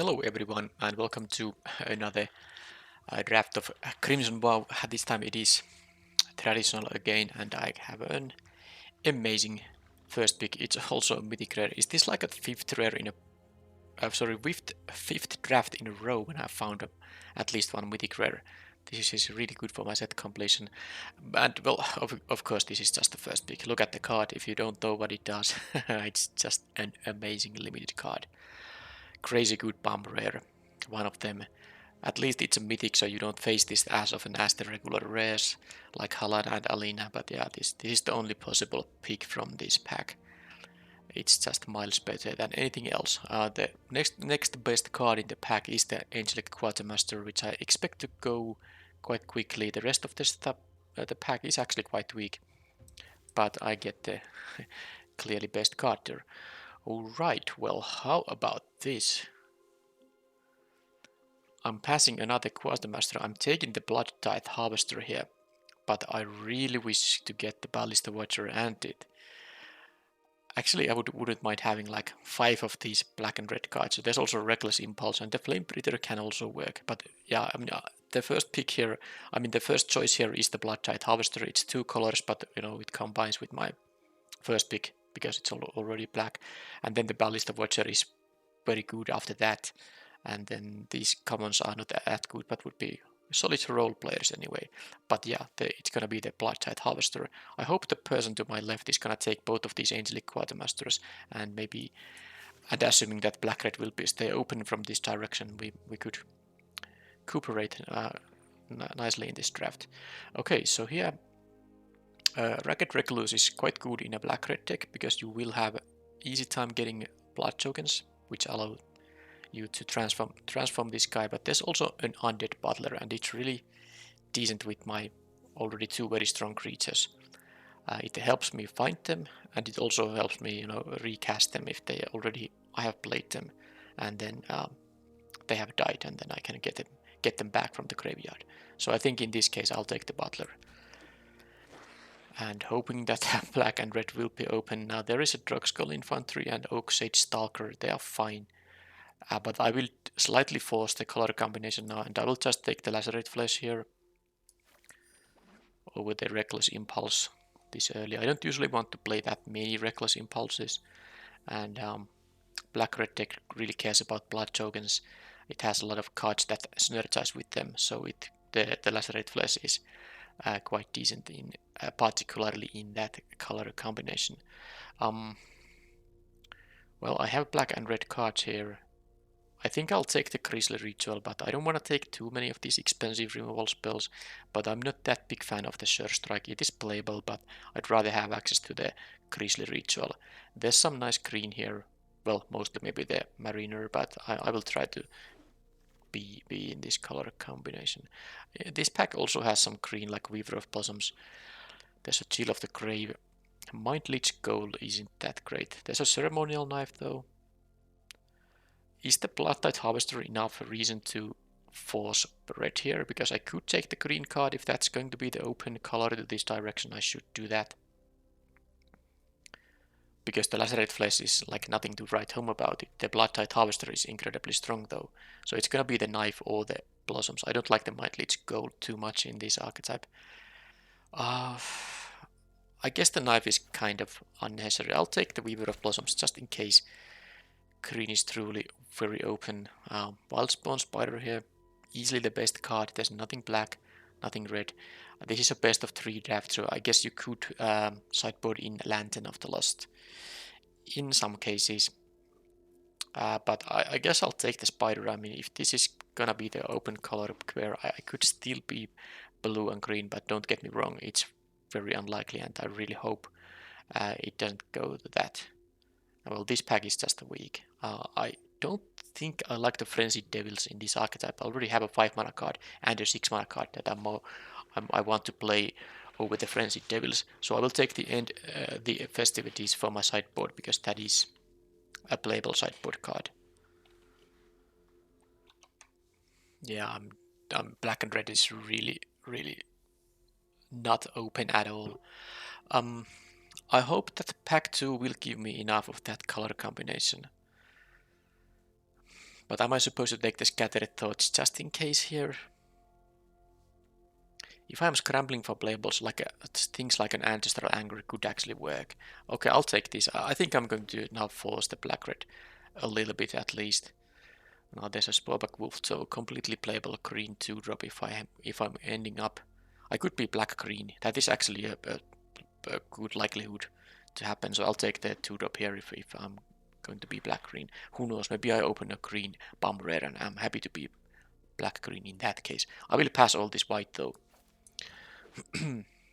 Hello everyone and welcome to another draft of Crimson WoW. This time it is traditional again and I have an amazing first pick. It's also a mythic rare. Is this like a fifth rare in a fifth draft in a row when I found at least one mythic rare? This is really good for my set completion. And well, of course this is just the first pick. Look at the card if you don't know what it does. It's just an amazing limited card. Crazy good bomb rare. One of them. At least it's a mythic, so you don't face this as often as the regular rares like Halad and Alina. But yeah, this is the only possible pick from this pack. It's just miles better than anything else. The next best card in the pack is the Angelic Quartermaster, which I expect to go quite quickly. The rest of the stuff, the pack is actually quite weak, but I get the clearly best card there. Alright, well, how about this? I'm passing another Quartermaster. I'm taking the Blood Tithe Harvester here, but I really wish to get the Ballista Watcher and it. Actually, I wouldn't mind having like 5 of these black and red cards. So there's also Reckless Impulse, and the Flame Breather can also work. But yeah, I mean, the first pick here, the first choice here is the Blood Tithe Harvester. It's 2 colors, but you know, it combines with my first pick because it's already black. And then the Ballista Watcher is very good after that. And then these commons are not that good, but would be solid role players anyway. But yeah, it's gonna be the Blood Tithe Harvester. I hope the person to my left is gonna take both of these Angelic Quartermasters and maybe, and assuming that Black Red will stay open from this direction, we could cooperate nicely in this draft. Okay, so here Ragged Recluse is quite good in a Black Red deck because you will have easy time getting blood tokens, which allow you to transform this guy, but there's also an undead butler and it's really decent with my already 2 very strong creatures. It helps me find them and it also helps me, you know, recast them if I have played them and then they have died and then I can get them back from the graveyard. So I think in this case I'll take the butler. And hoping that black and red will be open. Now there is a Drugskull Infantry and Oak Sage Stalker, they are fine. But I will slightly force the color combination now and I will just take the Lacerate Flesh here over the Reckless Impulse this early. I don't usually want to play that many Reckless Impulses, and Black Red deck really cares about blood tokens. It has a lot of cards that synergize with them, so the Lacerate Flesh is quite decent in particularly in that color combination. Well, I have black and red cards here. I think I'll take the Grisly Ritual, but I don't want to take too many of these expensive removal spells, but I'm not that big fan of the Sure Strike. It is playable, but I'd rather have access to the Grisly Ritual. There's some nice green here, well, mostly maybe the Mariner, but I will try to be in this color combination. This pack also has some green, like Weaver of Blossoms. There's a Chill of the Grave. Mind Leech Gold isn't that great. There's a Ceremonial Knife though. Is the Blood Tithe Harvester enough reason to force red here? Because I could take the green card if that's going to be the open color to this direction. I should do that. Because the Lacerate Flesh is like nothing to write home about it. The Blood Tithe Harvester is incredibly strong though. So it's gonna be the Knife or the Blossoms. I don't like the Mind Leech Gold too much in this archetype. I guess the Knife is kind of unnecessary. I'll take the Weaver of Blossoms just in case green is truly very open. Wildspawn Spider here, easily the best card. There's nothing black, nothing red. This is a best of 3 draft, so I guess you could sideboard in Lantern of the Lost in some cases. But I guess I'll take the Spider. I mean, if this is gonna be the open color where I could still be blue and green, but don't get me wrong, it's very unlikely and I really hope it doesn't go to that. Well, this pack is just weak. I don't think I like the Frenzied Devils in this archetype. I already have a 5 mana card and a 6 mana card that I want to play over the Frenzied Devils. So I will take the Festivities for my sideboard because that is a playable sideboard card. Yeah, black and red is really not open at all. I hope that pack 2 will give me enough of that color combination. But am I supposed to take the Scattered Thoughts just in case here? If I'm scrambling for playables, like things like an Ancestral Anger could actually work. Okay, I'll take this. I think I'm going to now force the black-red a little bit at least. Now there's a Sporeback Wolf, so completely playable green 2-drop if I'm ending up. I could be black-green. That is actually a good likelihood to happen, so I'll take the 2-drop here if I'm going to be black-green. Who knows, maybe I open a green bomb rare and I'm happy to be black-green in that case. I will pass all this white though.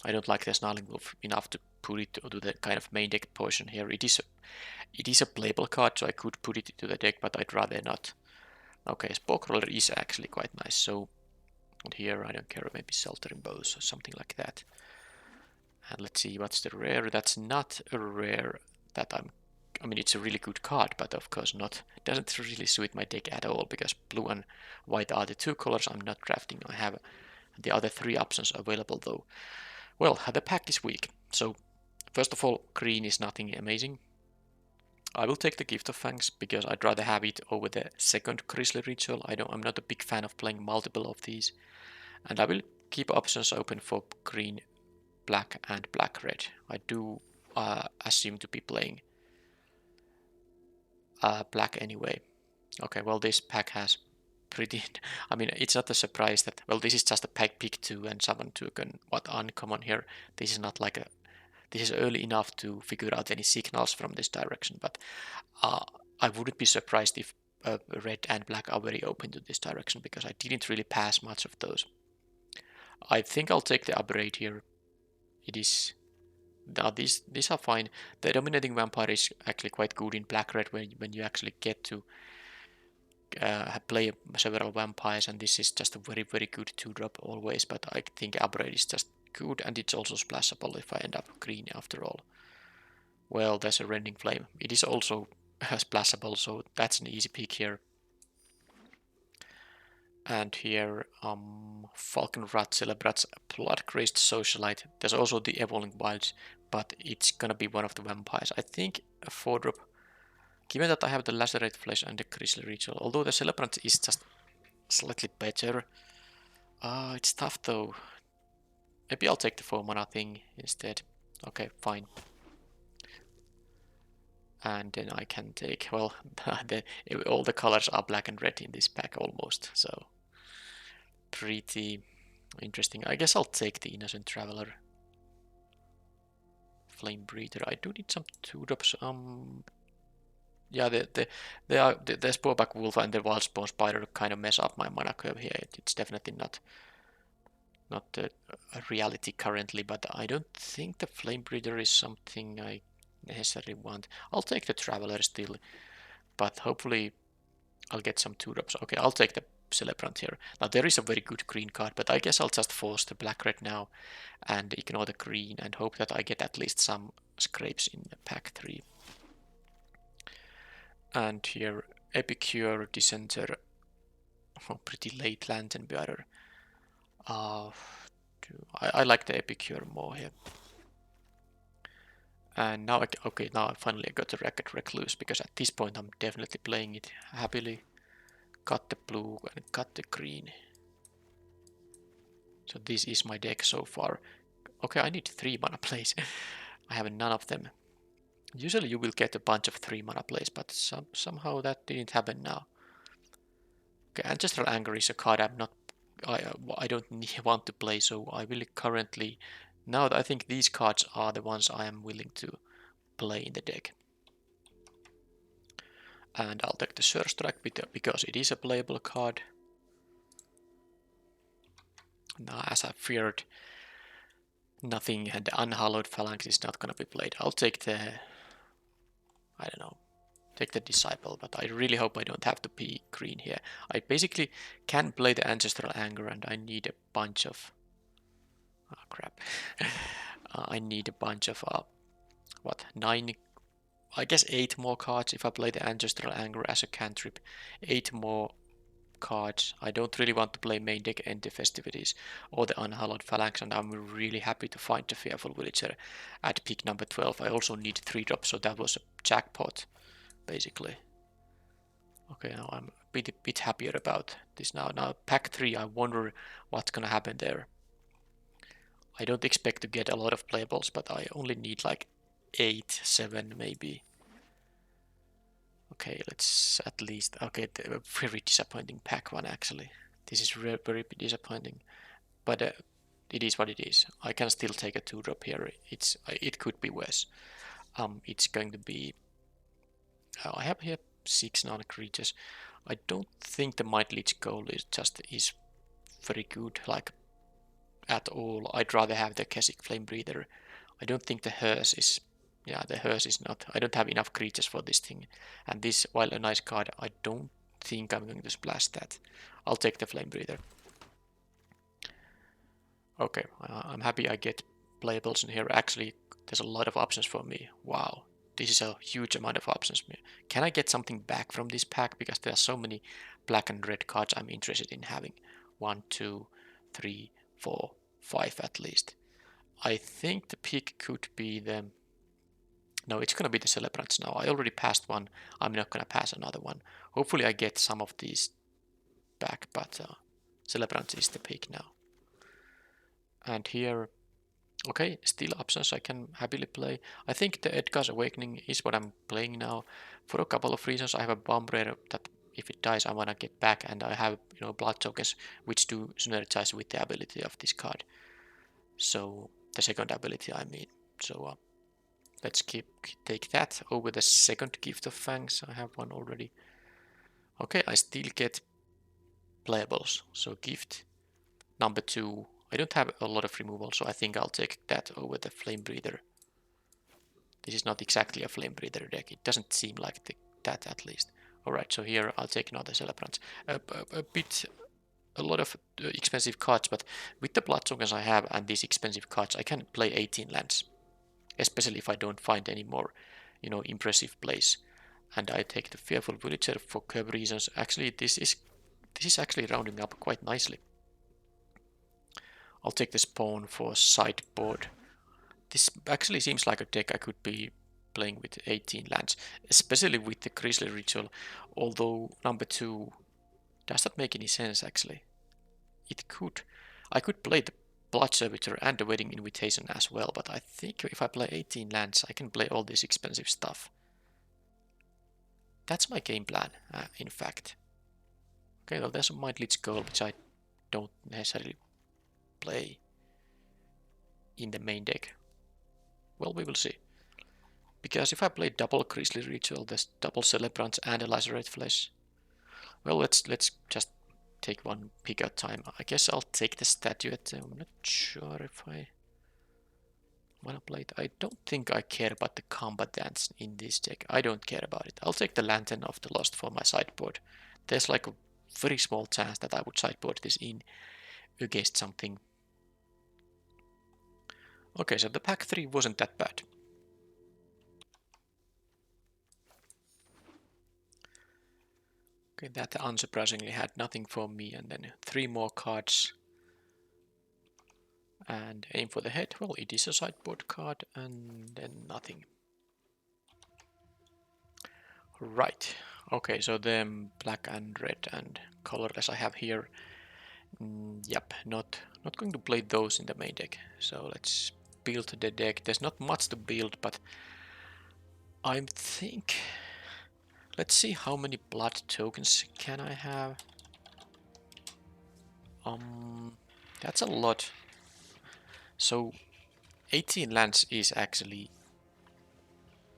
I don't like the Snarling Wolf enough to put it to the kind of main deck portion here. It is a playable card, so I could put it into the deck, but I'd rather not. Okay, Spokeroller is actually quite nice, so here I don't care, maybe Sheltering Bows or something like that. And let's see, what's the rare? That's not a rare that I mean, it's a really good card, but of course not. It doesn't really suit my deck at all, because blue and white are the two colors I'm not drafting. I have the other three options available though. Well, the pack is weak, so first of all, green is nothing amazing. I will take the Gift of Fangs because I'd rather have it over the second Grizzly Ritual. I'm not a big fan of playing multiple of these. And I will keep options open for green, black and black-red. I do assume to be playing black anyway. Okay, well this pack has pretty... I mean, it's not a surprise that... Well, this is just a pack pick 2 and summon 2 and what uncommon here. This is not like a... This is early enough to figure out any signals from this direction, but I wouldn't be surprised if red and black are very open to this direction, because I didn't really pass much of those. I think I'll take the upgrade here. It is... these are fine. The Dominating Vampire is actually quite good in black-red when you actually get to play several vampires, and this is just a very, very good 2-drop always, but I think upgrade is just good, and it's also splashable if I end up green after all. Well, there's a Rending Flame. It is also splashable, so that's an easy pick here. And here, Falcon Rat celebrates Blood-Crazed Socialite. There's also the Evolving Wilds, but it's gonna be one of the vampires. I think a 4-drop, given that I have the Lacerate Flesh and the Grizzly Ritual, although the Celebrant is just slightly better. It's tough though. Maybe I'll take the 4-mana thing instead. Okay, fine. And then I can take, well, all the colors are black and red in this pack almost, so pretty interesting. I guess I'll take the Innocent Traveler. Flame Breather. I do need some 2-drops. Yeah, the Sporeback Wolf and the Wildspawn Spider kind of mess up my mana curve here. It's definitely not a reality currently, but I don't think the Flame Breather is something I necessarily want. I'll take the Traveler still, but hopefully I'll get some 2-drops. Okay, I'll take the Celebrant here. Now there is a very good green card, but I guess I'll just force the black-red now and ignore the green and hope that I get at least some scrapes in the pack 3. And here, Epicure, Dissenter, pretty late Lantern Bearer. I like the Epicure more here. And now, okay, now finally I got the Ragged Recluse, because at this point I'm definitely playing it happily. Cut the blue and cut the green. So this is my deck so far. Okay, I need 3 mana plays. I have none of them. Usually you will get a bunch of 3 mana plays, but somehow that didn't happen now. Okay, Ancestral Anger is a card I don't want to play, so I will currently... Now I think these cards are the ones I am willing to play in the deck. And I'll take the Surstrike because it is a playable card. Now, as I feared, nothing, and the Unhallowed Phalanx is not gonna be played. I'll take the... I don't know. Take the Disciple, but I really hope I don't have to be green here. I basically can play the Ancestral Anger, and I need a bunch of... Oh, crap. I need a bunch of... what? 9... I guess 8 more cards if I play the Ancestral Anger as a cantrip. 8 more cards. I don't really want to play main deck End the Festivities or the Unhallowed Phalanx, and I'm really happy to find the Fearful Villager at pick number 12. I also need 3 drops, so that was a jackpot, basically. Okay, now I'm a bit happier about this now. Now pack 3, I wonder what's gonna happen there. I don't expect to get a lot of playables, but I only need like 8, 7 maybe. Okay, let's at least... Okay, a very disappointing pack 1 actually. This is very disappointing. But it is what it is. I can still take a 2-drop here. It could be worse. It's going to be... I have here 6 non-creatures. I don't think the Might Leech goal is very good, like at all. I'd rather have the Keswick Flame Breather. I don't think the Hearse is... Yeah, the Hearse is not... I don't have enough creatures for this thing. And this, while a nice card, I don't think I'm going to splash that. I'll take the Flame Breather. Okay, I'm happy I get playables in here. Actually, there's a lot of options for me. Wow, this is a huge amount of options. Can I get something back from this pack? Because there are so many black and red cards I'm interested in having. 1, 2, 3, 4, 5 at least. I think the pick could be the... No, it's gonna be the Celebrants now. I already passed one. I'm not gonna pass another one. Hopefully I get some of these back, but Celebrants is the pick now. And here, okay, still options I can happily play. I think the Edgar's Awakening is what I'm playing now. For a couple of reasons, I have a Bomb Raider that if it dies I wanna get back, and I have, you know, blood tokens which do synergize with the ability of this card. So the second ability I mean. So let's take that over the second Gift of Fangs. I have one already. Okay, I still get playables. So gift number 2. I don't have a lot of removal, so I think I'll take that over the Flame Breather. This is not exactly a Flame Breather deck. It doesn't seem like that at least. Alright, so here I'll take another Celebrants. A lot of expensive cards, but with the blood tokens I have and these expensive cards, I can play 18 lands. Especially if I don't find any more, you know, impressive plays. And I take the Fearful Villager for curve reasons. Actually, this is actually rounding up quite nicely. I'll take the Spawn for sideboard. This actually seems like a deck I could be playing with 18 lands, especially with the Grisly Ritual, although number 2 does not make any sense actually. It could. I could play the Blood Servitor and the Wedding Invitation as well, but I think if I play 18 lands I can play all this expensive stuff. That's my game plan, in fact. Okay, well there's a Might Leech Goal which I don't necessarily play in the main deck. Well, we will see. Because if I play double Grisly Ritual, there's double Celebrants and a Lacerate Flesh. Well, let's just take one pick at a time. I guess I'll take the Statuette. I'm not sure if I wanna play it. I don't think I care about the combat dance in this deck. I don't care about it. I'll take the Lantern of the Lost for my sideboard. There's like a very small chance that I would sideboard this in against something. Okay, so the pack 3 wasn't that bad. Okay, that unsurprisingly had nothing for me, and then 3 more cards. And aim for the head. Well, it is a sideboard card, and then nothing. Right. Okay, so then black and red and colorless I have here. Yep, not going to play those in the main deck. So let's build the deck. There's not much to build, but I think... Let's see how many blood tokens can I have. That's a lot. So 18 lands is actually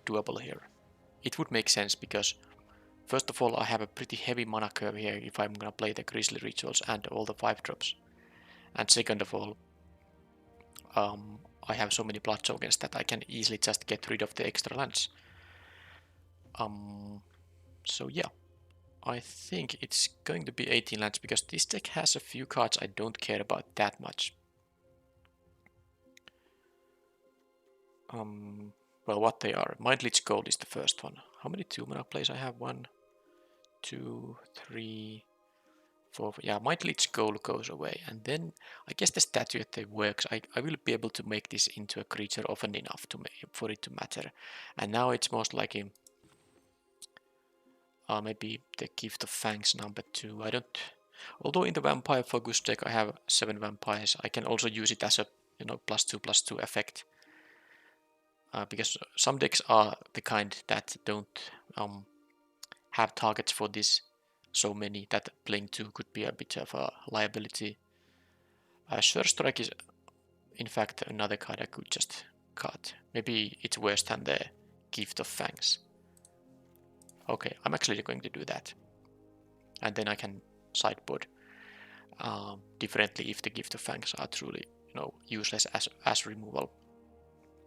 doable here. It would make sense because first of all I have a pretty heavy mana curve here if I'm gonna play the Grisly Rituals and all the 5 drops. And second of all, I have so many blood tokens that I can easily just get rid of the extra lands. So yeah, I think it's going to be 18 lands because this deck has a few cards I don't care about that much. Well, what they are. Might Leech Gold is the first one. How many 2-mana plays I have? 1, 2, 3, 4. Yeah, Might Leech Gold goes away. And then I guess the Statuette works. I will be able to make this into a creature often enough for it to matter. And now it's most likely Maybe the Gift of Fangs number 2. I don't. Although in the vampire focus deck I have 7 vampires, I can also use it as a +2/+2 effect. Because some decks are the kind that don't have targets for this so many that playing 2 could be a bit of a liability. Sure Strike is in fact another card I could just cut. Maybe it's worse than the Gift of Fangs. Okay, I'm actually going to do that. And then I can sideboard differently if the Gift of Fangs are truly useless as removal.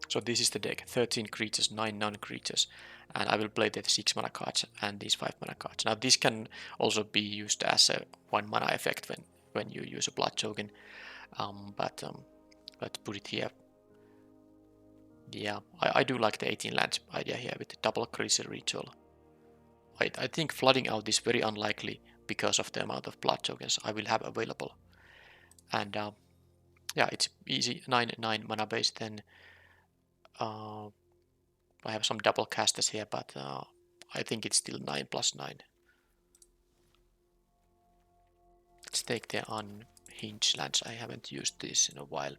So this is the deck, 13 creatures, 9 non-creatures, and I will play the 6 mana cards and these 5 mana cards. Now this can also be used as a 1 mana effect when you use a blood token, but let's put it here. Yeah, I do like the 18 lands idea here with the double creature ritual. I think flooding out is very unlikely because of the amount of blood tokens I will have available. And yeah, it's easy, 9 mana base. Then I have some double casters here, but I think it's still 9+9. Let's take the unhinged lands. I haven't used this in a while.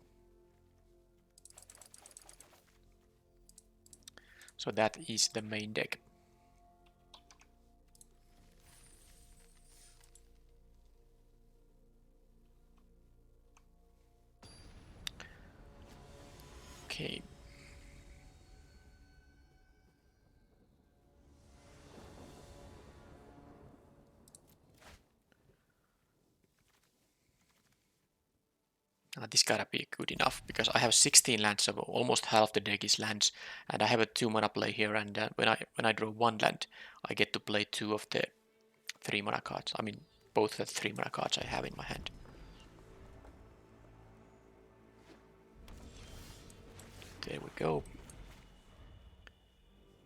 So that is the main deck. Okay. This gotta be good enough because I have 16 lands, so almost half the deck is lands, and I have a 2 mana play here. And when I draw 1 land, I get to play 2 of the 3 mana cards. I mean, both the 3 mana cards I have in my hand. There we go.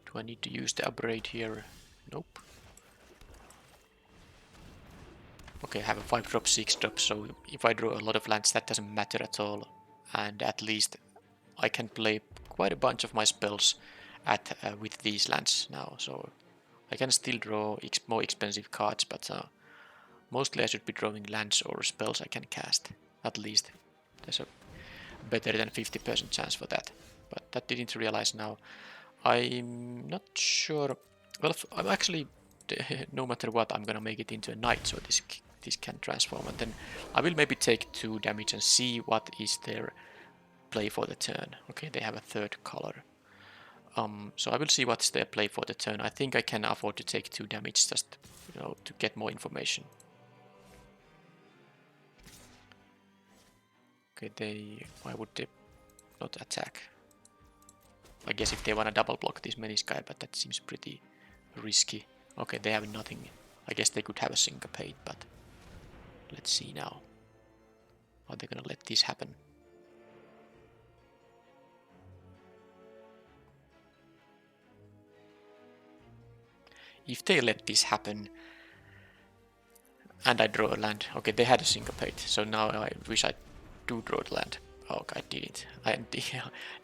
Do I need to use the upgrade here? Nope. Okay, I have a 5-drop, 6-drop, so if I draw a lot of lands, that doesn't matter at all. And at least I can play quite a bunch of my spells with these lands now, so I can still draw more expensive cards, but mostly I should be drawing lands or spells I can cast. At least there's a better than 50% chance for that. But that didn't realize now. I'm not sure. Well, I'm actually, no matter what, I'm gonna make it into a knight, so this can transform, and then I will maybe take 2 damage and see what is their play for the turn. Okay, they have a 3rd color. So I will see what's their play for the turn. I think I can afford to take 2 damage just to get more information. Okay, why would they not attack? I guess if they wanna double block this Menacing guy, but that seems pretty risky. Okay, they have nothing. I guess they could have a syncopate, but let's see now. Are they gonna let this happen? If they let this happen and I draw a land, okay, they had a syncopate, so now I wish I do draw the land. Oh, I didn't.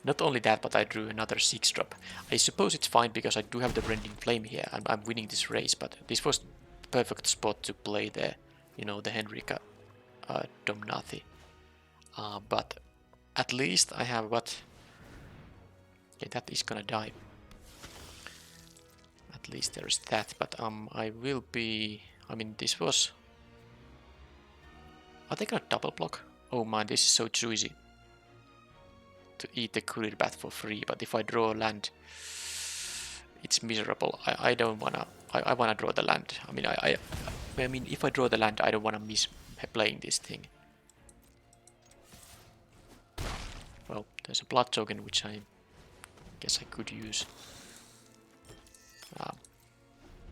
Not only that, but I drew another 6-drop. I suppose it's fine because I do have the Rending Flame here, and I'm winning this race, but this was the perfect spot to play the Henrika Domnathi. But at least I have what? Okay, that is gonna die. At least there's that, but I will be... I mean, this was... Are they gonna double block? Oh man, this is so choosy. To eat the Courier Bat for free, but if I draw a land, it's miserable. I don't wanna... I wanna draw the land. I mean, if I draw the land, I don't wanna miss playing this thing. Well, there's a blood token which I guess I could use.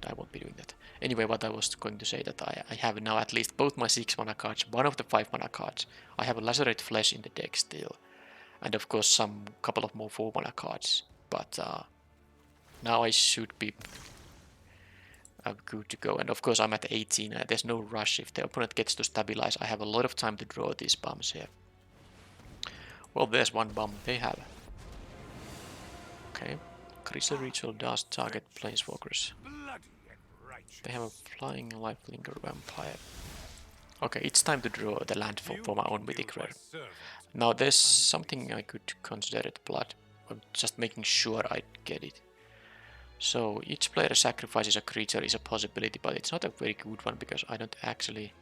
I won't be doing that. Anyway, what I was going to say that I have now at least both my 6 mana cards, one of the 5 mana cards. I have a Lacerate Flesh in the deck still. And of course some couple of more 4 mana cards. But now I should be good to go. And of course I'm at 18. There's no rush. If the opponent gets to stabilize, I have a lot of time to draw these bombs here. Well, there's one bomb they have. Okay. Crystal Ritual does target Planeswalkers. Bloody and right. They have a flying lifelinker vampire. Okay, it's time to draw the land for my own mythic rare. Now there's something I could consider it blood. I'm just making sure I get it. So each player sacrifices a creature is a possibility, but it's not a very good one because I don't actually...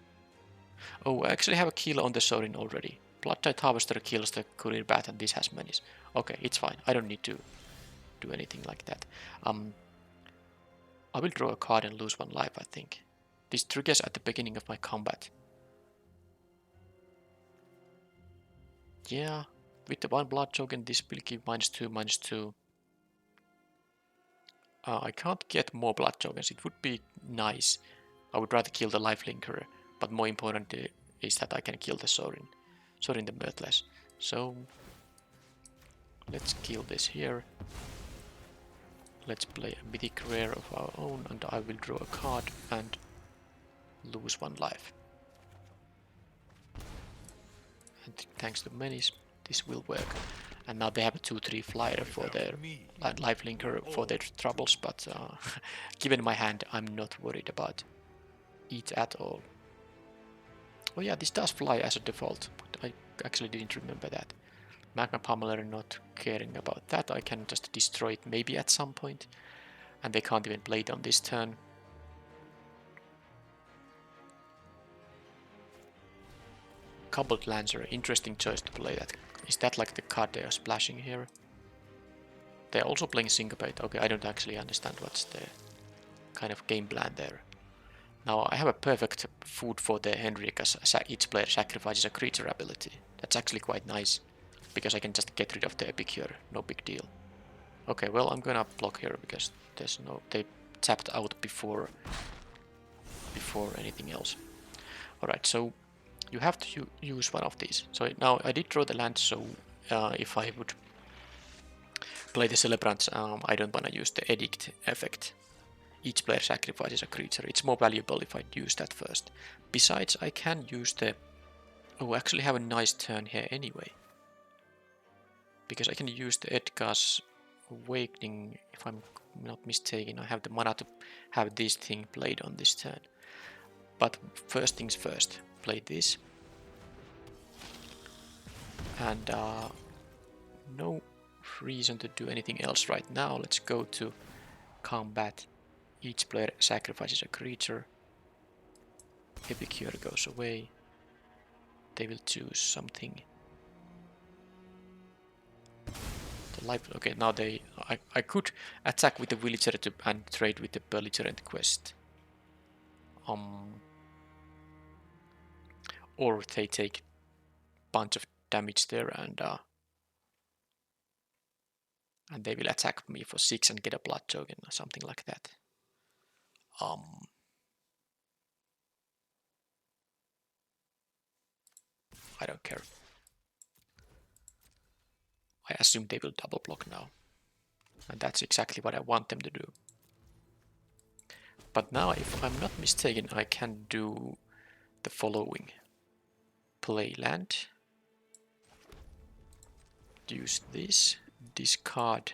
Oh, I actually have a kill on the Sorin already. Blood-Tide Harvester kills the Courier Bat and this has menace. Okay, it's fine. I don't need to do anything like that. I will draw a card and lose 1 life, I think. This triggers at the beginning of my combat. Yeah, with the 1 blood token, this will give -2, -2. I can't get more blood tokens. It would be nice. I would rather kill the lifelinker, but more important is that I can kill the Sorin the Mirthless. So let's kill this here. Let's play a mythic rare of our own, and I will draw a card and lose 1 life. And thanks to menace, this will work. And now they have a 2/3 flyer for their lifelinker for their troubles, but given my hand, I'm not worried about it at all. Oh yeah, this does fly as a default, but I actually didn't remember that. Magma Pummeler not caring about that, I can just destroy it maybe at some point, and they can't even play it on this turn. Coupled Lancer, interesting choice to play that. Is that like the card they are splashing here? They're also playing Syncopate. Okay, I don't actually understand what's the kind of game plan there. Now I have a perfect food for the Henry because each player sacrifices a creature ability. That's actually quite nice, because I can just get rid of the Epicure, no big deal. Okay, well I'm gonna block here because there's no... they tapped out before anything else. Alright, so you have to use one of these. So now I did draw the land, so if I would play the Celebrants, I don't want to use the Edict effect. Each player sacrifices a creature. It's more valuable if I use that first. Besides, I can use the... Oh, I actually have a nice turn here anyway. Because I can use the Edgar's Awakening, if I'm not mistaken. I have the mana to have this thing played on this turn. But first things first, play this. And no reason to do anything else right now. Let's go to combat. Each player sacrifices a creature. Epicure goes away. They will choose something. The life. Okay, now they. I could attack with the Villager and trade with the Belligerent Quest. Or they take bunch of damage there and they will attack me for 6 and get a blood token or something like that. I don't care. I assume they will double block now. And that's exactly what I want them to do. But now, if I'm not mistaken, I can do the following. Play land. Use this. Discard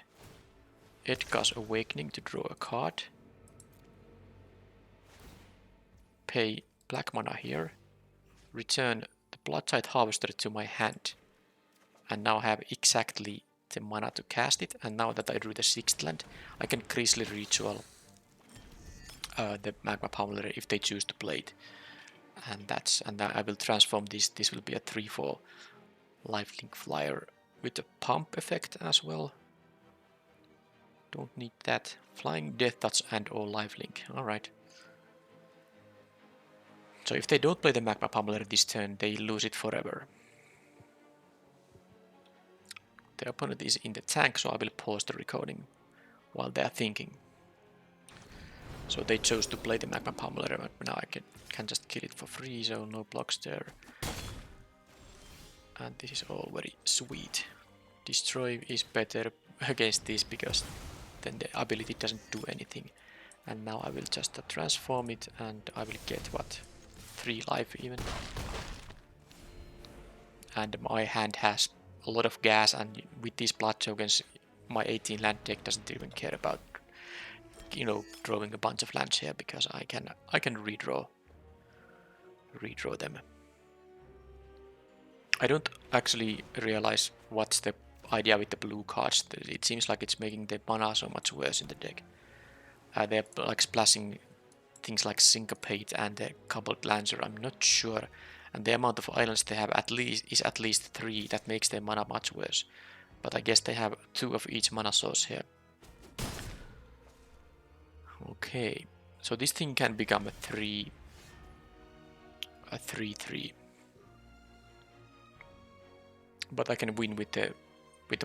Edgar's Awakening to draw a card. Pay black mana here. Return the Blood-Tide Harvester to my hand. And now I have exactly the mana to cast it. And now that I drew the 6th land, I can Grisly Ritual the Magma Pummeler if they choose to play it. And I will transform this. This will be a 3/4 lifelink flyer with a pump effect as well. Don't need that. Flying Death Touch and or lifelink. Alright. So if they don't play the Magma Pummeler this turn, they lose it forever. The opponent is in the tank, so I will pause the recording while they are thinking. So they chose to play the Magma Pummeler, but now I can just kill it for free, so no blocks there. And this is all very sweet. Destroy is better against this because then the ability doesn't do anything. And now I will just transform it and I will get what? 3 life even. And my hand has a lot of gas, and with these blood tokens my 18 land deck doesn't even care about like, you know, drawing a bunch of lands here because I can redraw them. I don't actually realize what's the idea with the blue cards. It seems like it's making the mana so much worse in the deck. They're like splashing things like Syncopate and the Coupled Lancer. I'm not sure. And the amount of islands they have is at least 3. That makes their mana much worse. But I guess they have 2 of each mana source here. Okay, so this thing can become a 3/3. But I can win with the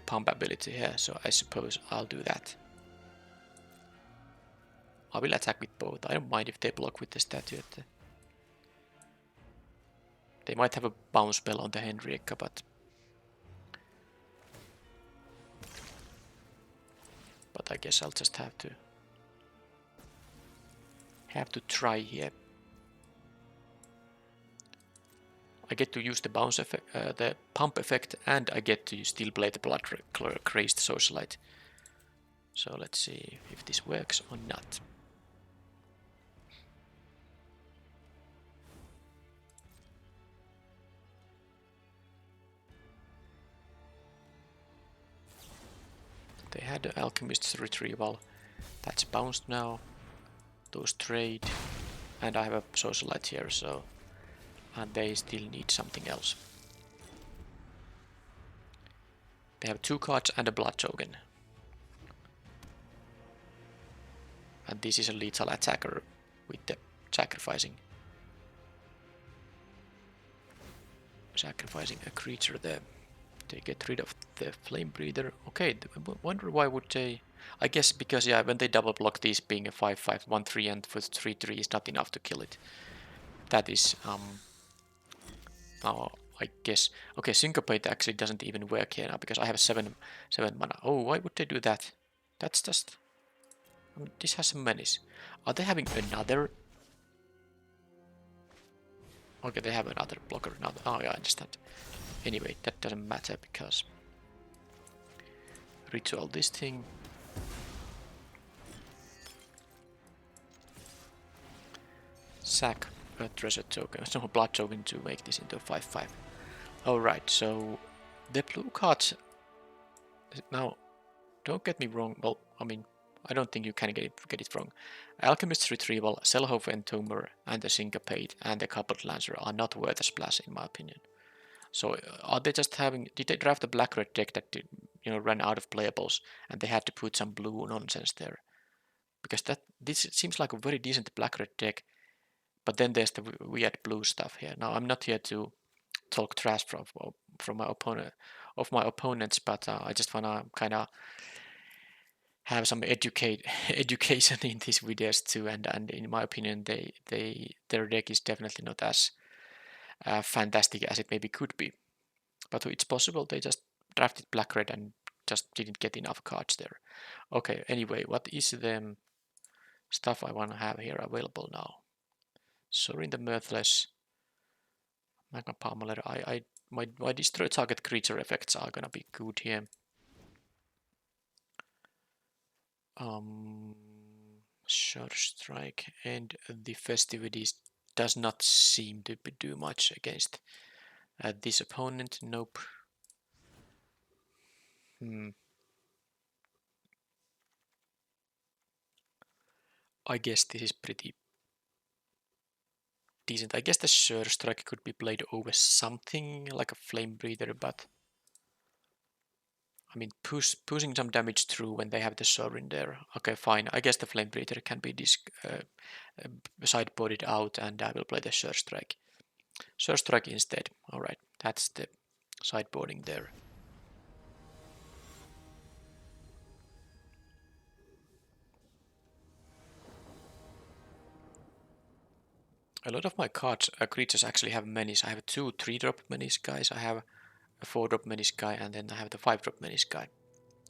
pump ability here, so I suppose I'll do that. I will attack with both. I don't mind if they block with the statue. They might have a bounce spell on the Henrietta, but I guess I'll just have to try here. I get to use the bounce effect, the pump effect, and I get to still play the blood crazed socialite. So let's see if this works or not. They had the alchemist's retrieval. That's bounced now. Those trade, and I have a socialite here, so. And they still need something else. They have 2 cards and a blood token. And this is a lethal attacker with the sacrificing a creature there. They get rid of the flame breather. Okay, I wonder why would they. I guess because, yeah, when they double block these being a 5/5 1/3 and for 3/3 is not enough to kill it. That is oh, I guess. Okay, Syncopate actually doesn't even work here now because I have 7 mana. Oh, why would they do that? That's just. I mean, this has some menace. Are they having another? Okay, they have another blocker now. Oh, yeah, I understand. Anyway, that doesn't matter because ritual this thing. Sack a treasure token, no blood token to make this into a 5/5. Alright, so the blue cards. Now, don't get me wrong. Well, I mean, I don't think you can get it wrong. Alchemist's Retrieval, Selhoff Entomber, and the Syncopate and the Coupled Lancer are not worth a splash in my opinion. So are they just having? Did they draft a black-red deck that ran out of playables and they had to put some blue nonsense there? Because this seems like a very decent black-red deck, but then there's the weird blue stuff here. Now I'm not here to talk trash from my opponents, but I just wanna kind of have some education in these videos too. And in my opinion, their deck is definitely not as fantastic as it maybe could be. But it's possible they just drafted black-red and just didn't get enough cards there. Okay, anyway, what is the stuff I want to have here available now? Sorin the Mirthless, Magma Pummeler. My destroy target creature effects are gonna be good here. Sure Strike and the Festivities does not seem to do much against this opponent. Nope. I guess this is pretty decent. I guess the Sure Strike could be played over something like a Flame Breather, but I mean, pushing some damage through when they have the Sorin there. Okay, fine. I guess the Flame Breather can be sideboarded out, and I will play the Sure Strike. Sure Strike instead. Alright, that's the sideboarding there. A lot of my creatures actually have menace. I have 2 3-drop menace guys, I have a 4-drop menace guy, and then I have the 5-drop menace guy.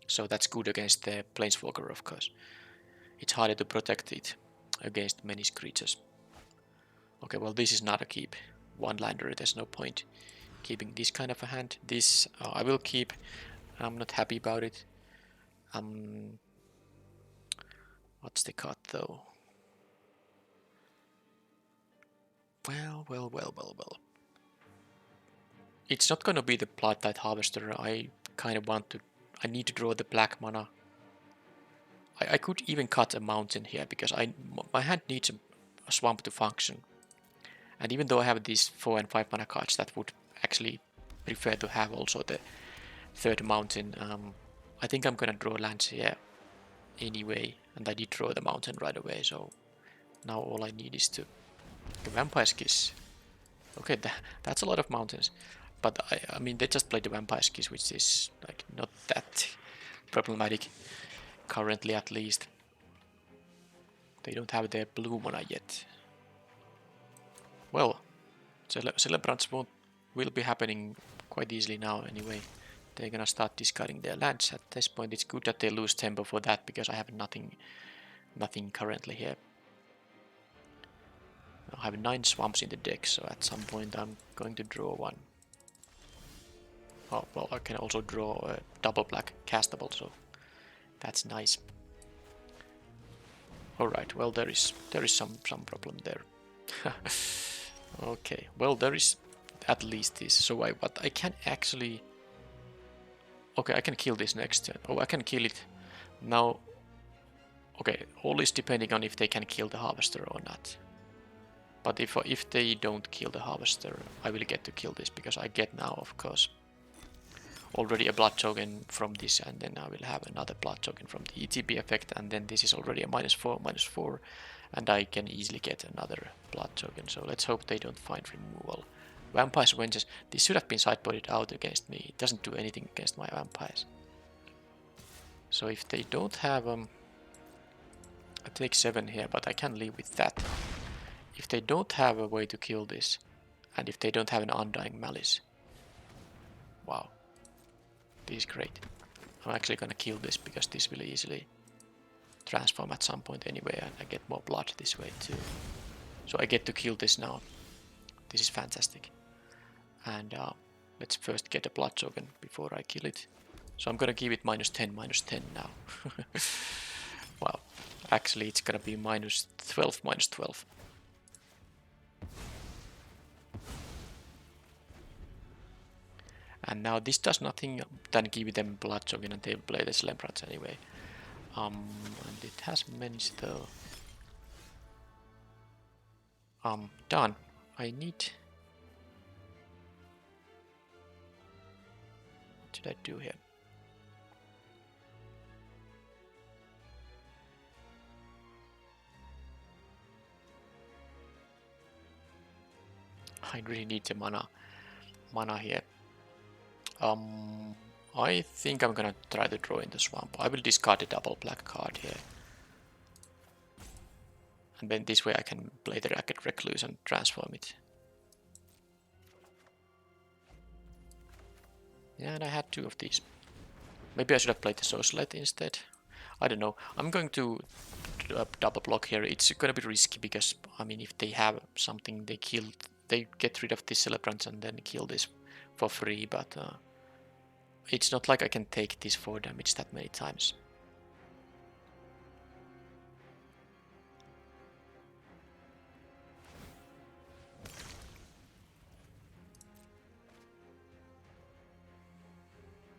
So that's good against the Planeswalker, of course. It's harder to protect it against menace creatures. Okay, well this is not a keep. 1-lander, there's no point keeping this kind of a hand. This I will keep. I'm not happy about it. What's the cut though? Well. It's not gonna be the Blood Tide Harvester. I kind of want to. I need to draw the black mana. I could even cut a mountain here because my hand needs a swamp to function. And even though I have these 4 and 5 mana cards that would actually prefer to have also the third mountain, I think I'm gonna draw lands here anyway. And I did draw the mountain right away, so now all I need is to the Vampire's Kiss. Okay, that's a lot of mountains. But I mean, they just played the Vampire's Kiss, which is like not that problematic currently, at least. They don't have their blue mana yet. Well, Celebrants will be happening quite easily now anyway. They're gonna start discarding their lands at this point. It's good that they lose tempo for that because I have nothing currently here. I have 9 swamps in the deck, so at some point I'm going to draw one. Oh, well, I can also draw a double black castable, so that's nice. Alright, well, there is some problem there. Okay, well, there is at least this. So I can actually... Okay, I can kill this next turn. Oh, I can kill it now. Okay, all is depending on if they can kill the harvester or not. But if they don't kill the harvester, I will get to kill this because I get now, of course, already a blood token from this, and then I will have another blood token from the ETB effect, and then this is already a -4, and I can easily get another blood token. So let's hope they don't find removal. Vampire's Vengeance. This should have been sideboarded out against me. It doesn't do anything against my vampires. So if they don't have I take 7 here, but I can live with that. If they don't have a way to kill this, and if they don't have an Undying Malice, wow, this is great. I'm actually gonna kill this because this will easily transform at some point anyway, and I get more blood this way too. So I get to kill this now. This is fantastic. And let's first get a blood token before I kill it. So I'm gonna give it -10 now. Wow, actually it's gonna be -12. And now this does nothing than give them blood token, and they play the Celebrants anyway. And it has men's though. Done. I need... What should I do here? I really need the mana here. I think I'm gonna try to draw in the swamp. I will discard a double black card here. And then this way I can play the Racket Recluse and transform it. Yeah, and I had 2 of these. Maybe I should have played the Socialite instead. I don't know. I'm going to double block here. It's gonna be risky because, I mean, if they have something, they get rid of the Celebrants and then kill this for free, but it's not like I can take this 4 damage that many times.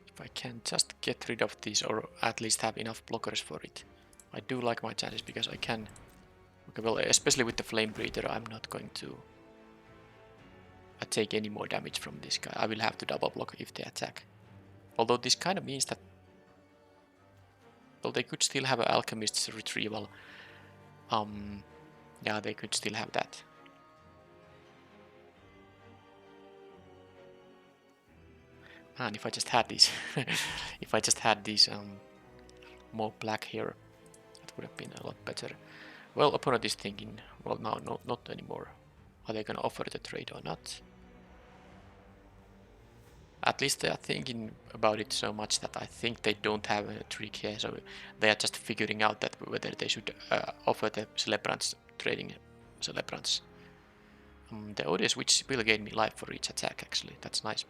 If I can just get rid of these, or at least have enough blockers for it. I do like my chances because I can... Okay, well, especially with the Flame Breather, I'm not going to take any more damage from this guy. I will have to double block if they attack. Although this kind of means that... Well, they could still have an Alchemist's Retrieval. Yeah, they could still have that. And if I just had these... if I just had these more black here, it would have been a lot better. Well, opponent is thinking... Well, no, not anymore. Are they gonna offer the trade or not? At least they are thinking about it so much that I think they don't have a trick here, so they are just figuring out that whether they should offer the Celebrants, trading Celebrants. The ODS which will gain me life for each attack, actually, that's nice.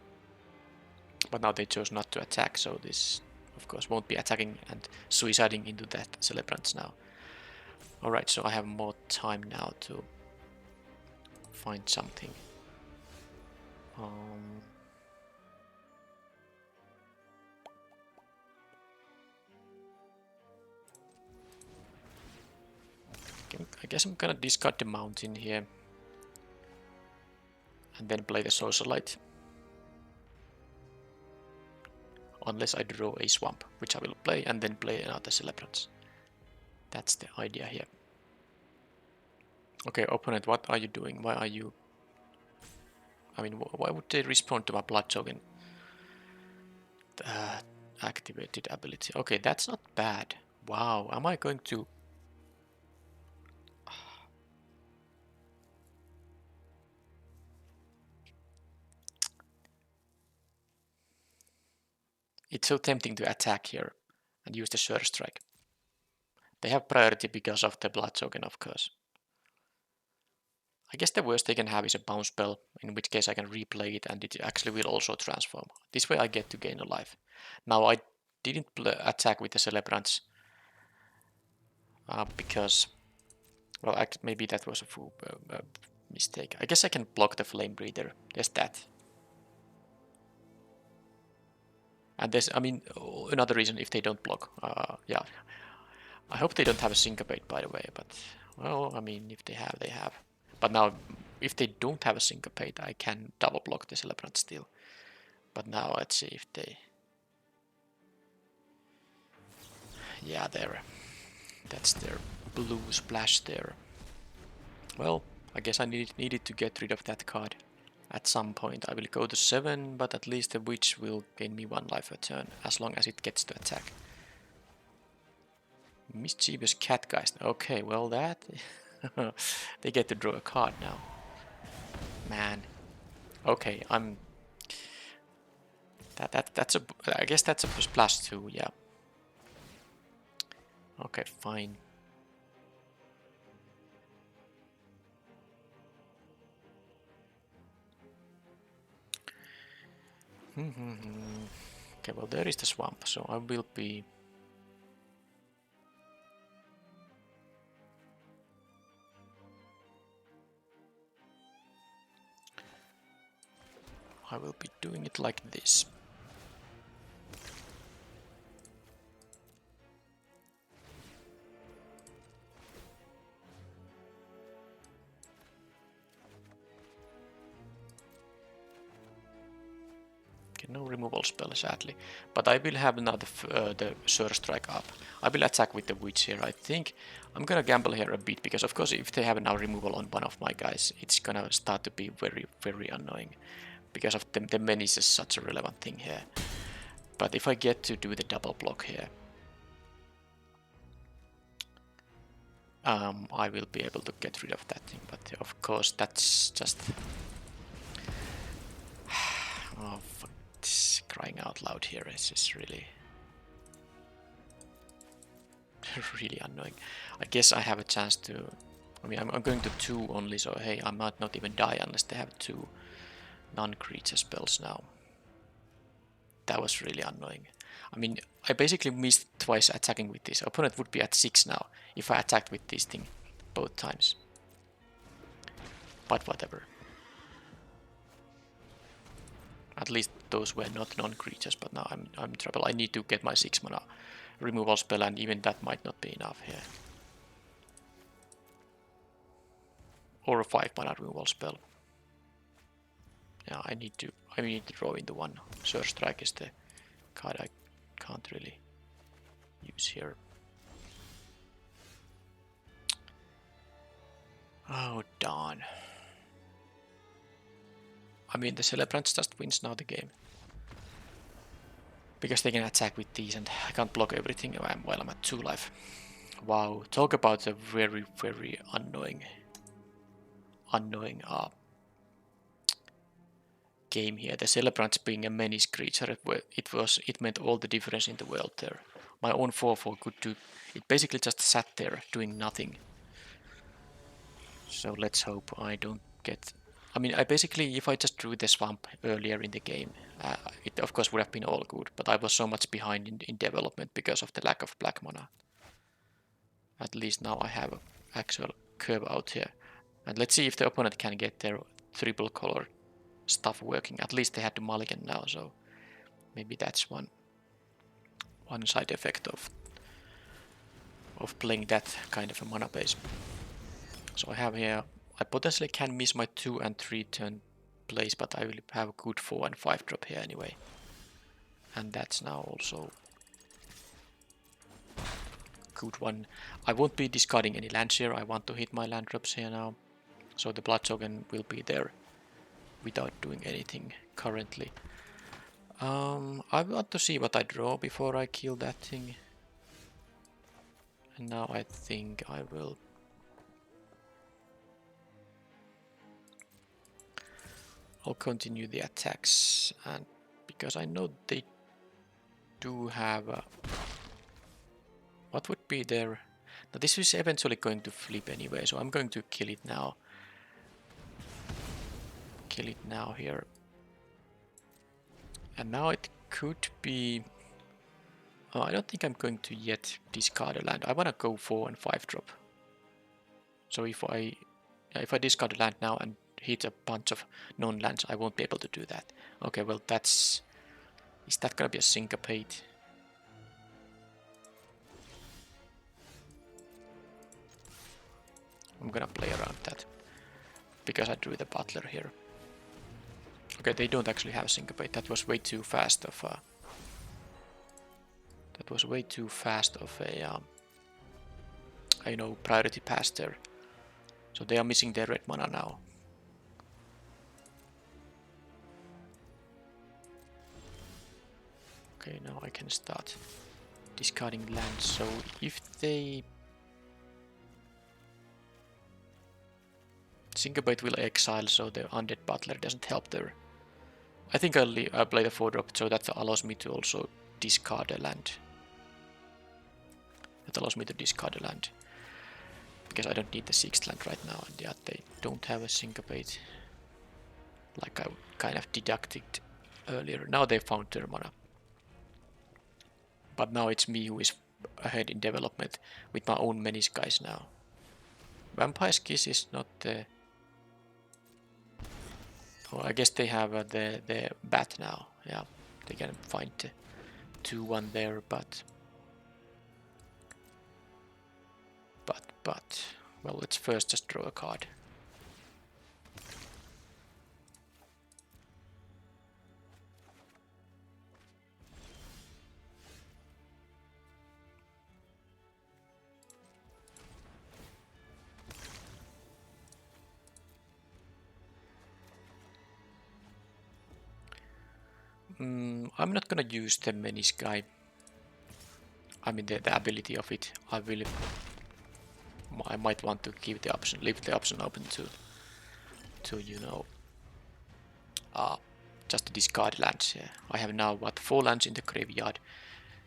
But now they chose not to attack, so this of course won't be attacking and suiciding into that Celebrants now. Alright, so I have more time now to find something. I guess I'm gonna discard the mountain here. And then play the socialite. Unless I draw a swamp, which I will play, and then play another celebrants. That's the idea here. Okay, opponent, what are you doing? Why are you... I mean, why would they respond to my blood token? Activated ability. Okay, that's not bad. Wow, am I going to... It's so tempting to attack here and use the Surge Strike. They have priority because of the blood token, of course. I guess the worst they can have is a bounce spell, in which case I can replay it and it actually will also transform. This way I get to gain a life. Now I didn't attack with the celebrants because, well, maybe that was a mistake. I guess I can block the flame breather. There's that. And there's, I mean, another reason if they don't block. Yeah, I hope they don't have a syncopate, by the way. But well, I mean, if they have, they have. But now, if they don't have a syncopate, I can double block the celebrant still. But now let's see if they... Yeah, that's their blue splash there. Well, I guess I needed to get rid of that card. At some point I will go to 7, but at least the witch will gain me 1 life a turn, as long as it gets to attack. Mischievous cat guys. Okay, well that... they get to draw a card now. Man. Okay, I'm... That's a... I guess that's a +2, yeah. Okay, fine. Okay, well there is the swamp, so I will be... I will be doing it like this. Okay, no removal spell, sadly. But I will have now the Surge Strike up. I will attack with the Witch here. I think I'm gonna gamble here a bit, because of course if they have now removal on one of my guys, it's gonna start to be very, very annoying. Because of the menace is such a relevant thing here. But if I get to do the double block here, I will be able to get rid of that thing. But of course that's just... oh, fuck. Crying out loud here is just really... really annoying. I guess I have a chance to... I mean, I'm going to 2 only, so hey, I might not even die unless they have 2 non-creature spells now. That was really annoying. I mean, I basically missed twice attacking with this. Opponent would be at 6 now if I attacked with this thing both times. But whatever. At least those were not non-creatures, but now I'm in trouble. I need to get my 6 mana removal spell, and even that might not be enough here. Or a 5 mana removal spell. Yeah, I need to draw into 1. Surge Strike is the card I can't really use here. Oh darn. I mean, the Celebrants just wins now the game. Because they can attack with these and I can't block everything while I'm at 2 life. Wow, talk about a very, very annoying game here. The Celebrants being a menace creature, it meant all the difference in the world there. My own 4/4 could do... It basically just sat there doing nothing. So let's hope I don't get... I mean, I basically, if I just drew the swamp earlier in the game, it of course would have been all good, but I was so much behind in development because of the lack of black mana. At least now I have an actual curve out here. And let's see if the opponent can get their triple color stuff working. At least they had to mulligan now, so maybe that's one side effect of playing that kind of a mana base. So I have here, I potentially can miss my 2 and 3 turn plays, but I will have a good 4 and 5 drop here anyway. And that's now also good one. I won't be discarding any lands here. I want to hit my land drops here now. So the blood token will be there without doing anything currently. I want to see what I draw before I kill that thing. And now I think I will... I'll continue the attacks, and because I know they do have... what would be their... Now this is eventually going to flip anyway, so I'm going to kill it now. Kill it now here. And now it could be... I don't think I'm going to yet discard a land. I want to go 4 and 5 drop. So if I discard a land now and hit a bunch of non-lands, I won't be able to do that. Okay, well that's... Is that gonna be a syncopate? I'm gonna play around that. Because I drew the butler here. Okay, they don't actually have syncopate. That was way too fast of a... That was way too fast of a... you know, priority pass there. So they are missing their red mana now. Okay, now I can start discarding lands. So if they... Syncopate will exile, so the undead butler doesn't help there. I think I'll play the 4-drop, so that allows me to also discard a land. That allows me to discard a land. Because I don't need the 6th land right now, and yeah, they don't have a syncopate. Like I kind of deducted earlier. Now they found their mana. But now it's me who is ahead in development with my own menace guys now. Vampire's Kiss is not the... Oh, I guess they have the bat now. Yeah, they can find the 2-1 there, but... Well, let's first just draw a card. I'm not gonna use the menace guy. I mean the ability of it. I might want to keep the option, leave the option open to you know, just discard lands here. I have now what 4 lands in the graveyard,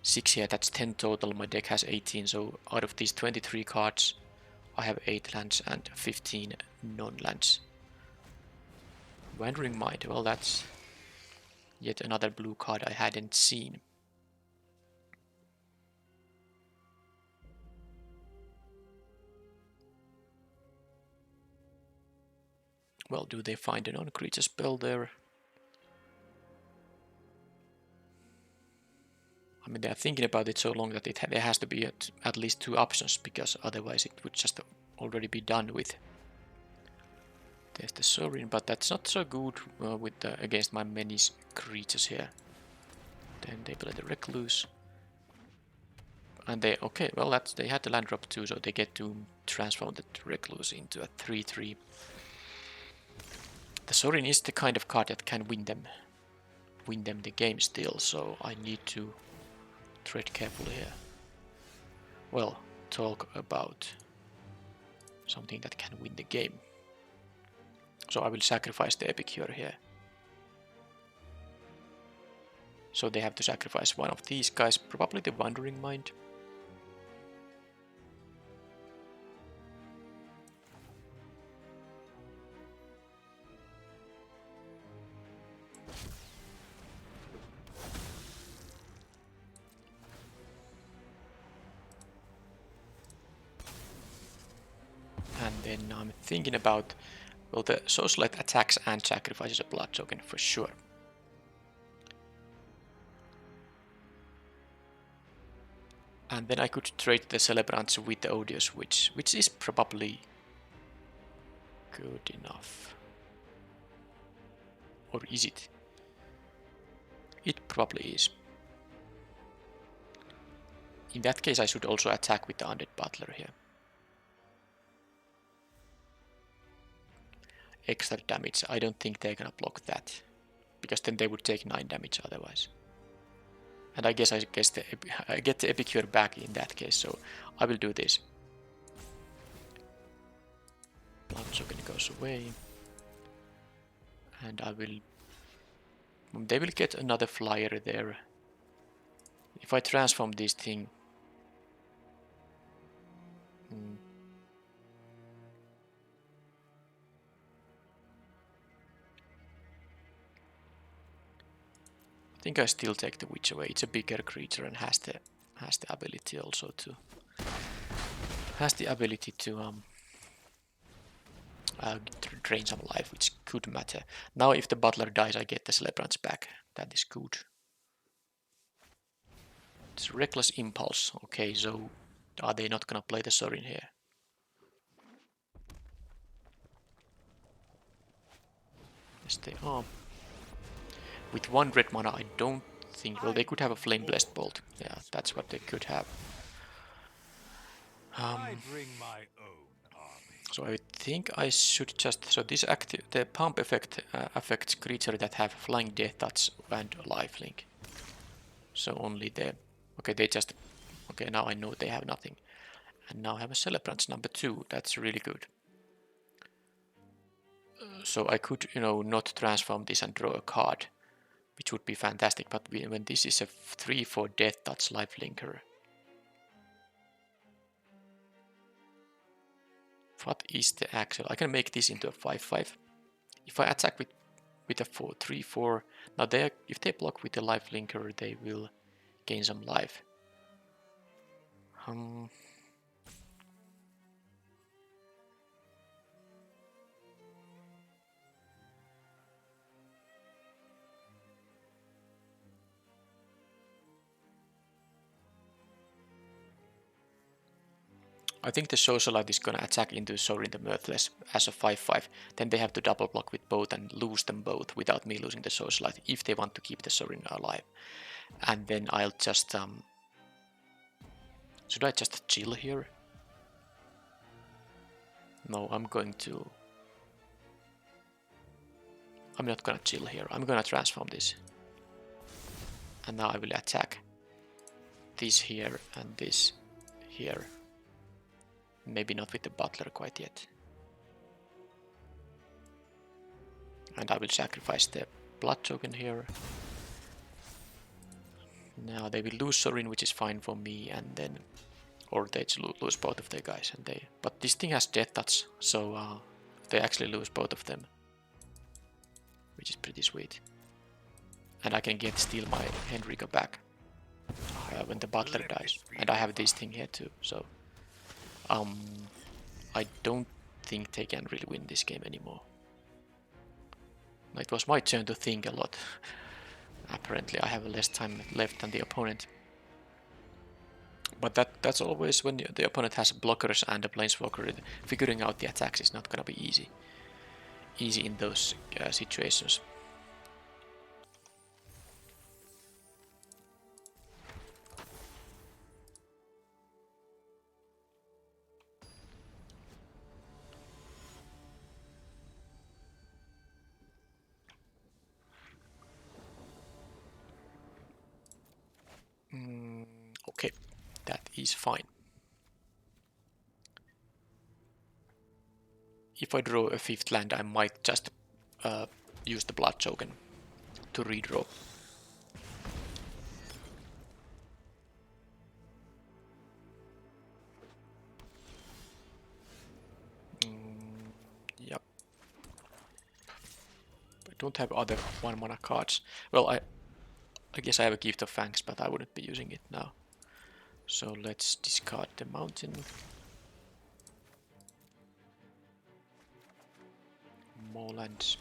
6 here. That's 10 total. My deck has 18. So out of these 23 cards, I have 8 lands and 15 non-lands. Wandering Mind. Well, that's yet another blue card I hadn't seen. Well, do they find a non-creature spell there? I mean, they're thinking about it so long that there has to be at least 2 options, because otherwise it would just already be done with. There's the Sorin, but that's not so good against my menace creatures here. Then they play the Recluse. And they, okay, well they had the land drop too, so they get to transform the Recluse into a 3/3. The Sorin is the kind of card that can win them the game still, so I need to tread carefully here. Well, talk about something that can win the game. So I will sacrifice the Epicure here. So they have to sacrifice one of these guys, probably the Wandering Mind. then I'm thinking about, well, the socialite attacks and sacrifices a blood token for sure. And then I could trade the celebrants with the odious witch, which is probably good enough. Or is it? It probably is. In that case, I should also attack with the undead butler here. Extra damage. I don't think they're gonna block that, because then they would take 9 damage otherwise. And I guess I get the Epicure back in that case, so I will do this. Blood token goes away. And I will... They will get another flyer there. If I transform this thing... I think I still take the witch away. It's a bigger creature and has the ability also to... Has the ability to drain some life, which could matter. Now if the butler dies, I get the celebrants back. That is good. It's reckless impulse. Okay, so are they not gonna play the Sorin here? Yes, they are. With 1 red mana, I don't think... Well, they could have a Flame Blessed Bolt. Yeah, that's what they could have. So I think I should just... So this the pump effect affects creatures that have Flying Death Touch and Lifelink. So only the... Okay, they just... Okay, now I know they have nothing. And now I have a Celebrants number 2. That's really good. So I could, you know, not transform this and draw a card, which would be fantastic. But when this is a 3/4 Death Touch Lifelinker... What is the actual? I can make this into a 5/5. If I attack with a 3/4, now if they block with the lifelinker, they will gain some life. I think the Socialite is gonna attack into Sorin the Mirthless as a 5/5. Then they have to double block with both and lose them both without me losing the Socialite if they want to keep the Sorin alive. And then I'll just... Should I just chill here? No, I'm going to... I'm not gonna chill here. I'm gonna transform this. And now I will attack this here and this here. Maybe not with the butler quite yet. And I will sacrifice the blood token here. Now they will lose Sorin, which is fine for me, and then... Or they lose both of their guys. But this thing has Death Touch, so they actually lose both of them. Which is pretty sweet. And I can steal my Henrico back when the butler dies. And I have this thing here too, so... I don't think they can really win this game anymore. It was my turn to think a lot. Apparently I have less time left than the opponent. But that's always when the opponent has blockers and a planeswalker, figuring out the attacks is not gonna be easy. Easy in those situations. Okay, that is fine. If I draw a 5th land, I might just use the blood token to redraw. Yep. I don't have other 1 mana cards. Well, I guess I have a Gift of Fangs, but I wouldn't be using it now. So let's discard the mountain. more lands.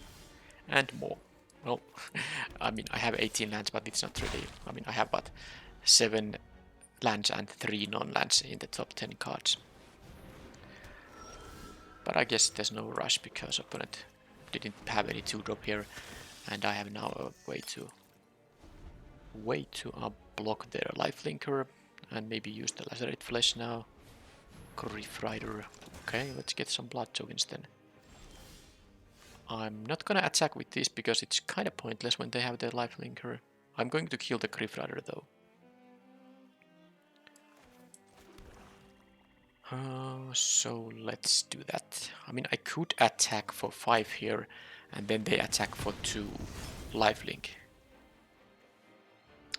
And more. Well, I mean, I have 18 lands, but it's not really... I mean, I have, what, 7 lands and 3 non-lands in the top 10 cards. But I guess there's no rush because opponent didn't have any 2-drop here, and I have now a way to block their lifelinker and maybe use the lacerate flesh now. Griff Rider. Okay, let's get some blood tokens then. I'm not gonna attack with this because it's kind of pointless when they have their lifelinker. I'm going to kill the Griff Rider though. So let's do that. I mean, I could attack for 5 here, and then they attack for 2 lifelink.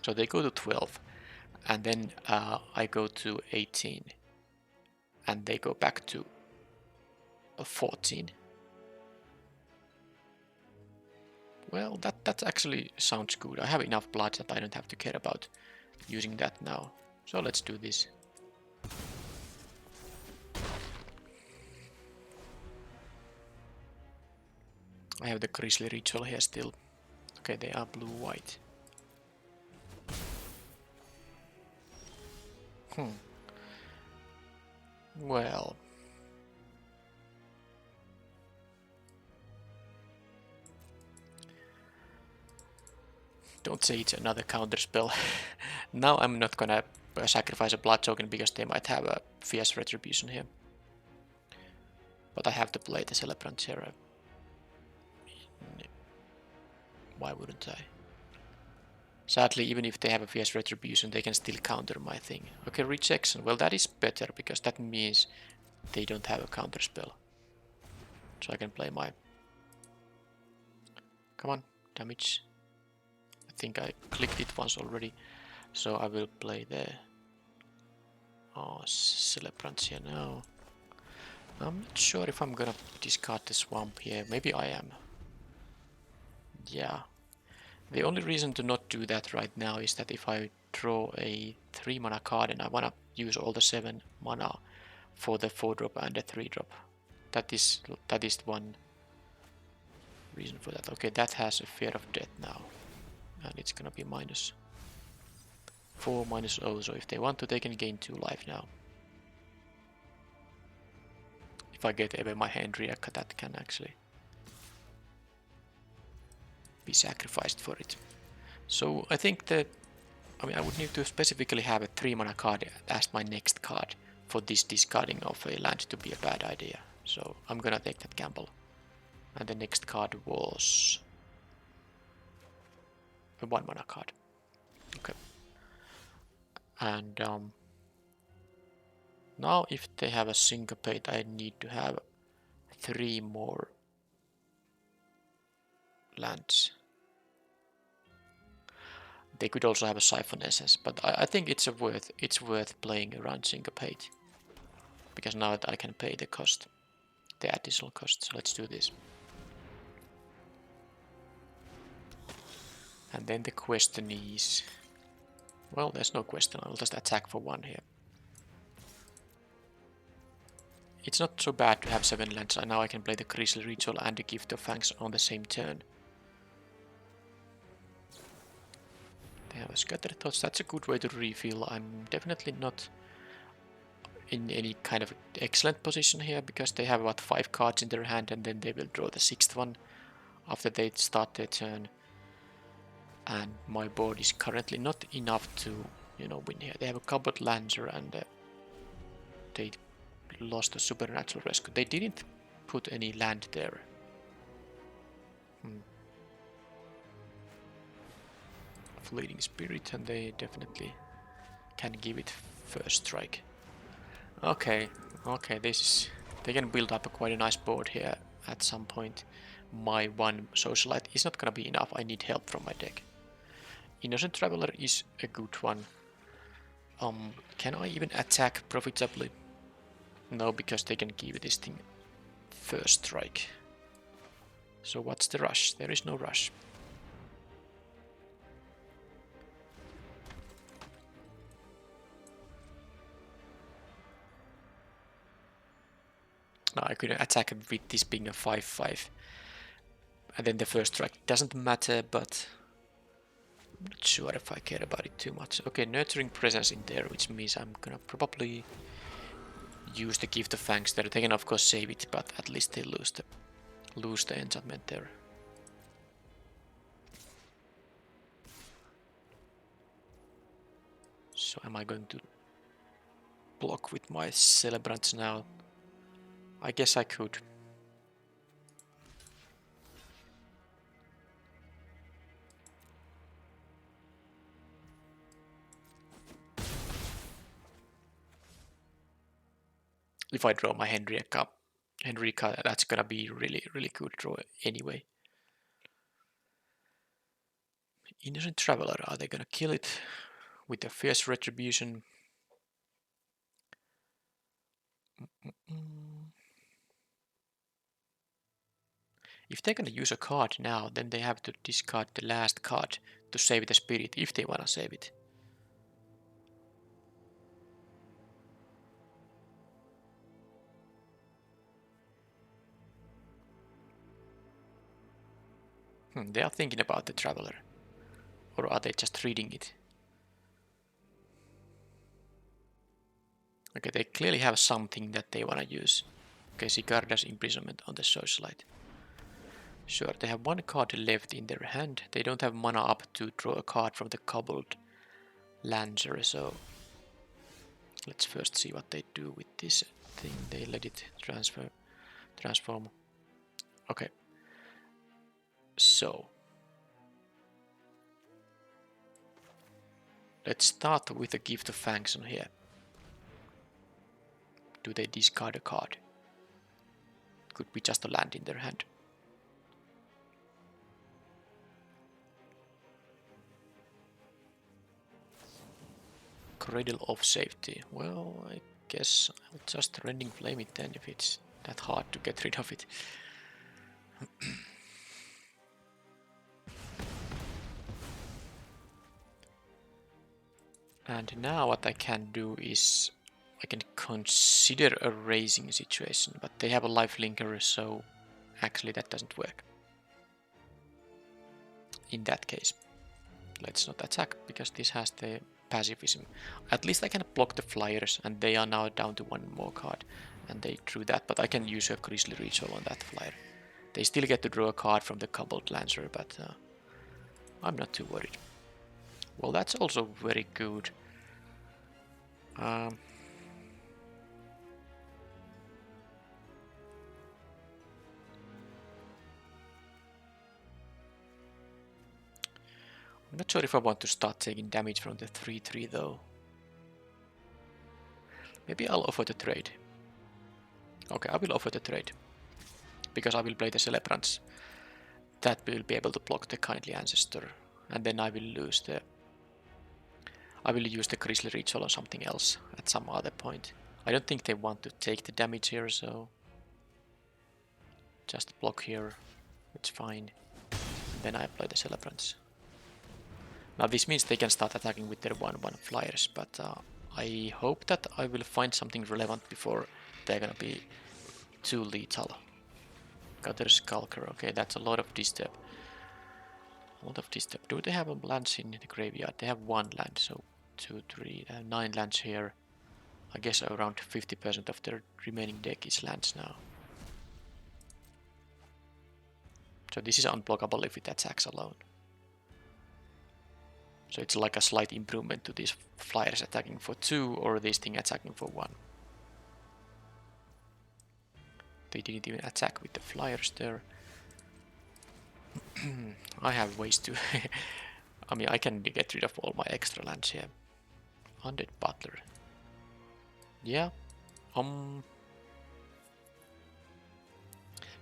So they go to 12, and then I go to 18, and they go back to 14. Well, that actually sounds good. I have enough blood that I don't have to care about using that now. So let's do this. I have the Grizzly Ritual here still. Okay, they are blue-white. Well... Don't say it's another counter spell. Now I'm not gonna sacrifice a blood token because they might have a fierce retribution here. But I have to play the Celebrant here. Why wouldn't I? Sadly, even if they have a fierce retribution, they can still counter my thing. Okay, rejection. Well, that is better because that means they don't have a counter spell. So I can play my... Come on, damage. I think I clicked it once already. So I will play the... Oh, Celebrant here now. I'm not sure if I'm gonna discard the Swamp here. Maybe I am. Yeah. The only reason to not do that right now is that if I draw a 3 mana card and I wanna use all the 7 mana for the 4-drop and the 3-drop. That is one reason for that. Okay, that has a fear of death now. And it's gonna be -4, -0, so if they want to, they can gain 2 life now. If I get ever my Hendriak, that can actually be sacrificed for it. So I think that, I mean, I would need to specifically have a 3 mana card as my next card for this discarding of a land to be a bad idea. So I'm gonna take that gamble. And the next card was a 1 mana card. Okay. And now if they have a syncopate, I need to have 3 more lands. They could also have a Siphon Essence, but I think it's worth playing around syncopate. Because now that I can pay the cost, the additional cost, so let's do this. And then the question is... Well, there's no question, I'll just attack for 1 here. It's not so bad to have 7 lands, and now I can play the Grizzly Ritual and the Gift of Fangs on the same turn. They have a Scattered Thoughts, that's a good way to refill. I'm definitely not in any kind of excellent position here, because they have about 5 cards in their hand and then they will draw the 6th one after they start their turn. And my board is currently not enough to, you know, win here. They have a Cobalt Lancer and they lost a Supernatural Rescue. They didn't put any land there. Fleeting Spirit, and they definitely can give it first strike. Okay, this is... They can build up quite a nice board here at some point. My 1 Socialite is not gonna be enough, I need help from my deck. Innocent Traveler is a good one. Can I even attack profitably? No, because they can give this thing first strike. So what's the rush? There is no rush. Now I could attack with this being a 5/5. And then the first strike doesn't matter, but I'm not sure if I care about it too much. Okay, nurturing presence in there, which means I'm gonna probably use the gift of fangs there. They can of course save it, but at least they lose the enchantment there. So am I going to block with my celebrants now? I guess I could. If I draw my Henrika, that's gonna be really good draw anyway. Innocent Traveler, are they gonna kill it with a fierce retribution? If they're gonna use a card now, then they have to discard the last card to save the spirit, if they wanna save it. They are thinking about the Traveler. Or are they just reading it? Okay, they clearly have something that they wanna use. Okay, Sigarda's imprisonment on the socialite. Sure, they have one card left in their hand. They don't have mana up to draw a card from the Cobbled Lancer, so let's first see what they do with this thing. They let it transform. Okay. So let's start with the Gift of Fangs on here. Do they discard a card? Could be just a land in their hand. Cradle of Safety. Well, I guess I'll just Rending Flame it then if it's that hard to get rid of it. And now what I can do is I can consider a raising situation, but they have a life linker, so actually that doesn't work. In that case, let's not attack because this has the pacifism. At least I can block the flyers, and they are now down to one more card, and they drew that, but I can use a Grisly Ritual on that flyer. They still get to draw a card from the Cobbled Lancer, but I'm not too worried. Well, that's also very good. I'm not sure if I want to start taking damage from the 3-3 though. Maybe I'll offer the trade. Okay, I will offer the trade. Because I will play the Celebrants. That will be able to block the Kindly Ancestor. And then I will lose the... I will use the Grisly Ritual or something else at some other point. I don't think they want to take the damage here, so... just block here. It's fine. And then I play the Celebrants. Now this means they can start attacking with their 1-1 flyers, but I hope that I will find something relevant before they're gonna be too lethal. Gutter Skulker, okay, that's a lot of disturb. A lot of disturb. Do they have a lands in the graveyard? They have one land, so 2, 3, 9 lands here. I guess around 50% of their remaining deck is lands now. So this is unblockable if it attacks alone. So it's like a slight improvement to these flyers attacking for 2 or this thing attacking for 1. They didn't even attack with the flyers there. I have ways to... I mean, I can get rid of all my extra lands here. Undead Butler. Yeah.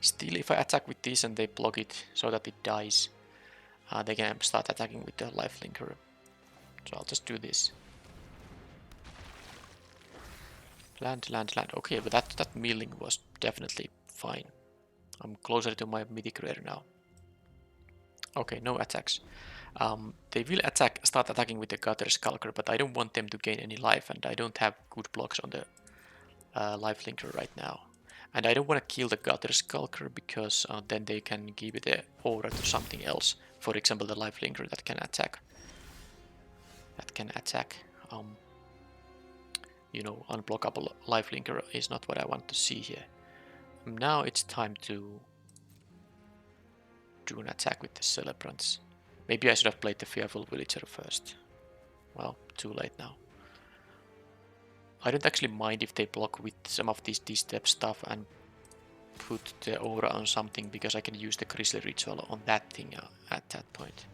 Still, if I attack with this and they block it so that it dies, they can start attacking with the lifelinker. So I'll just do this. Land. Okay, but that milling was definitely fine. I'm closer to my mythic rare now. Okay, no attacks. They will start attacking with the Gutter Skulker, but I don't want them to gain any life, and I don't have good blocks on the lifelinker right now. And I don't want to kill the Gutter Skulker because then they can give the aura to something else. For example, the Lifelinker that can attack. You know, unblockable Lifelinker is not what I want to see here. Now it's time to do an attack with the Celebrants. Maybe I should have played the Fearful Villager first. Well, too late now. I don't actually mind if they block with some of these D-step stuff and put the aura on something, because I can use the Grizzly Ritual on that thing at that point.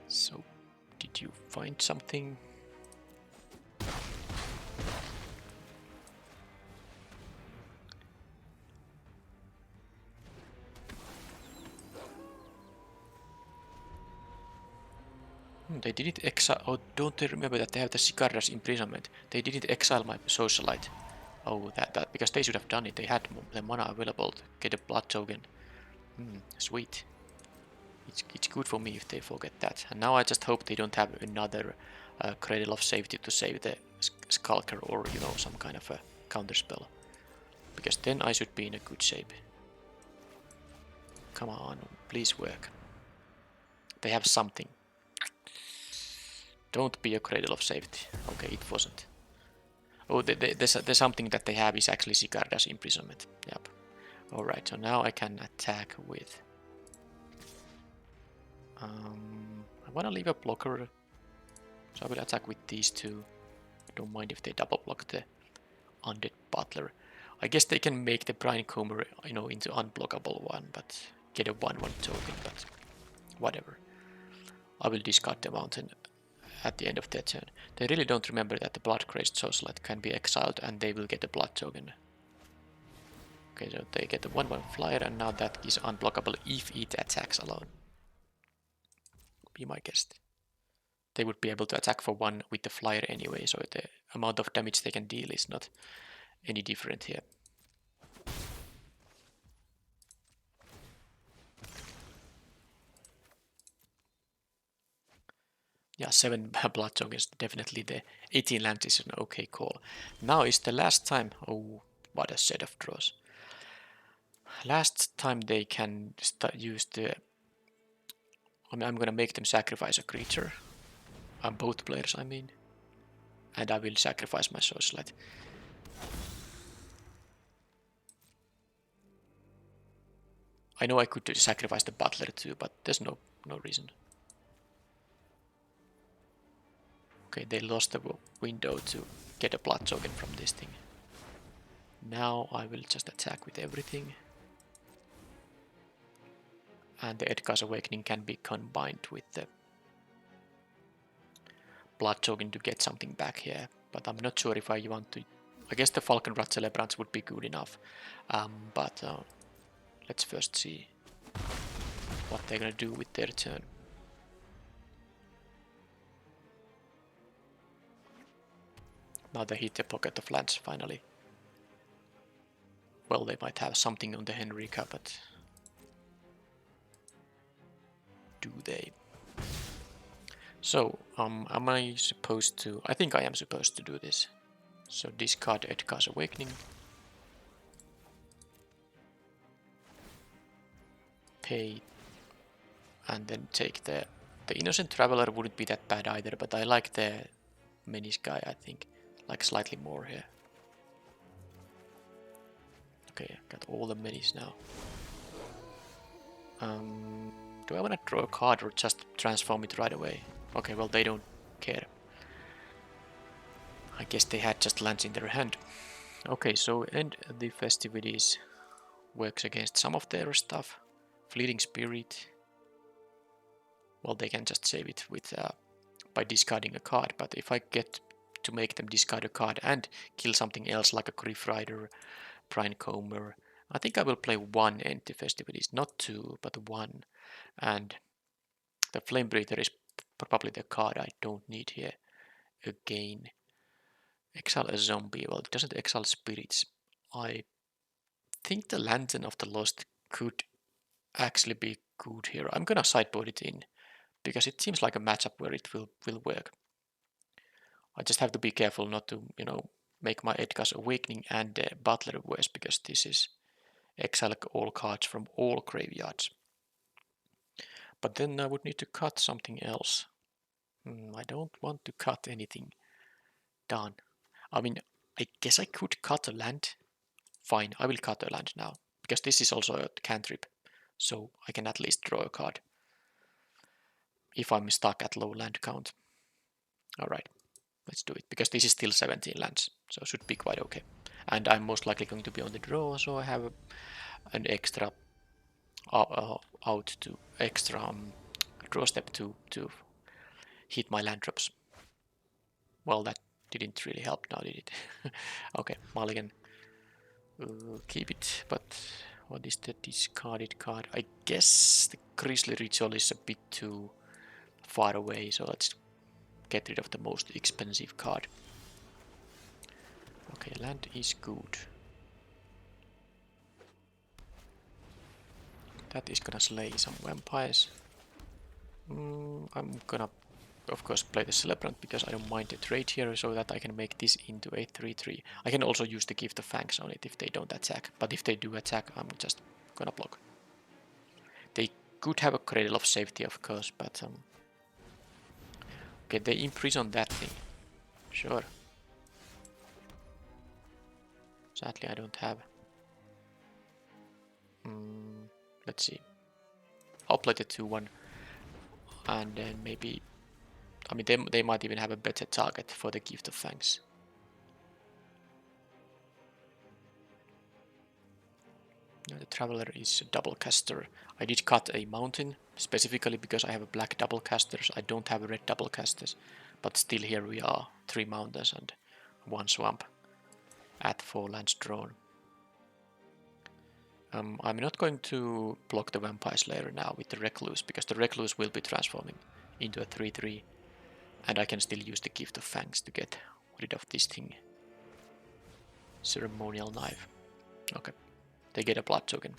So, did you find something? They didn't exile. Oh, don't they remember that they have the Sigarda's imprisonment? They didn't exile my socialite. Oh, that because they should have done it. They had the mana available to get a blood token. Sweet. It's good for me if they forget that. And now I just hope they don't have another Cradle of Safety to save the Skulker, or you know, some kind of a counter spell. Because then I should be in a good shape. Come on, please work. They have something. Don't be a Cradle of Safety. Okay, it wasn't. Oh, there's something that they have is actually Sigarda's imprisonment. Yep. Alright, so now I can attack with... I want to leave a blocker, so I will attack with these two. Don't mind if they double block the Undead Butler. I guess they can make the Brinecomber, you know, into unblockable one, but get a 1/1 token, but whatever. I will discard the mountain at the end of their turn. They really don't remember that the Blood-Crazed Socialite can be exiled and they will get a blood token. Okay, so they get a 1/1 flyer, and now that is unblockable if it attacks alone. Be my guest. They would be able to attack for 1 with the flyer anyway, so the amount of damage they can deal is not any different here. Yeah, 7 blood tokens, definitely the 18 lands is an okay call. Now is the last time. Oh, what a set of draws. Last time they can use the... I'm gonna make them sacrifice a creature. Both players, I mean. And I will sacrifice my Socialite. I know I could sacrifice the Butler too, but there's no reason. Okay, they lost the window to get a blood token from this thing. Now I will just attack with everything. And the Edgar's Awakening can be combined with the blood token to get something back here. But I'm not sure if I want to... I guess the Falconrat Celebrants would be good enough. But let's first see what they're gonna do with their turn. Now they hit the Pocket of Lands finally. Well, they might have something on the Henrika, but... do they? So, am I supposed to... I think I am supposed to do this. So discard Edgar's Awakening. Pay. And then take the... The Innocent Traveler wouldn't be that bad either, but I like the Menace guy, I think. Like slightly more here. Okay, I got all the Menace now. Do I want to draw a card or just transform it right away? Okay, well, they don't care. I guess they had just lands in their hand. Okay, so end the festivities works against some of their stuff. Fleeting Spirit. Well, they can just save it with by discarding a card, but if I get to make them discard a card and kill something else like a Griff Rider, Brinecomber, I think I will play 1 End the Festivities, not 2, but 1. And the Flame Breather is probably the card I don't need here. Again, exile a zombie. Well, it doesn't exile spirits. I think the Lantern of the Lost could actually be good here. I'm gonna sideboard it in, because it seems like a matchup where it will work. I just have to be careful not to, make my Edgar's Awakening and Butler worse, because this is exile all cards from all graveyards. But then I would need to cut something else. I don't want to cut anything. Done. I mean, I guess I could cut a land. Fine, I will cut a land now, because this is also a cantrip, so I can at least draw a card if I'm stuck at low land count. Alright, let's do it, because this is still 17 lands, so it should be quite okay. And I'm most likely going to be on the draw, so I have an extra draw step to hit my land drops. Well, that didn't really help now, did it? Okay, mulligan. Keep it, but what is the discarded card? I guess the Grisly Ritual is a bit too far away, so let's get rid of the most expensive card. Okay, land is good. That is gonna slay some vampires. I'm gonna, of course, play the Celebrant because I don't mind the trade here, so that I can make this into a 3/3. I can also use the Gift of Fangs on it if they don't attack, but if they do attack, I'm just gonna block. They could have a Cradle of Safety, of course, but okay, they imprison that thing. Sure. Sadly, I don't have. Let's see. I'll play the 2/1, and then maybe. I mean, they might even have a better target for the Gift of Fangs. Now the Traveler is a double caster. I did cut a mountain specifically because I have a black double casters. I don't have red double casters, but still here we are, 3 mountains and 1 swamp at 4 lands drawn. I'm not going to block the Vampire Slayer now with the Recluse, because the Recluse will be transforming into a 3/3, and I can still use the Gift of Fangs to get rid of this thing. Ceremonial Knife. Okay, they get a blood token.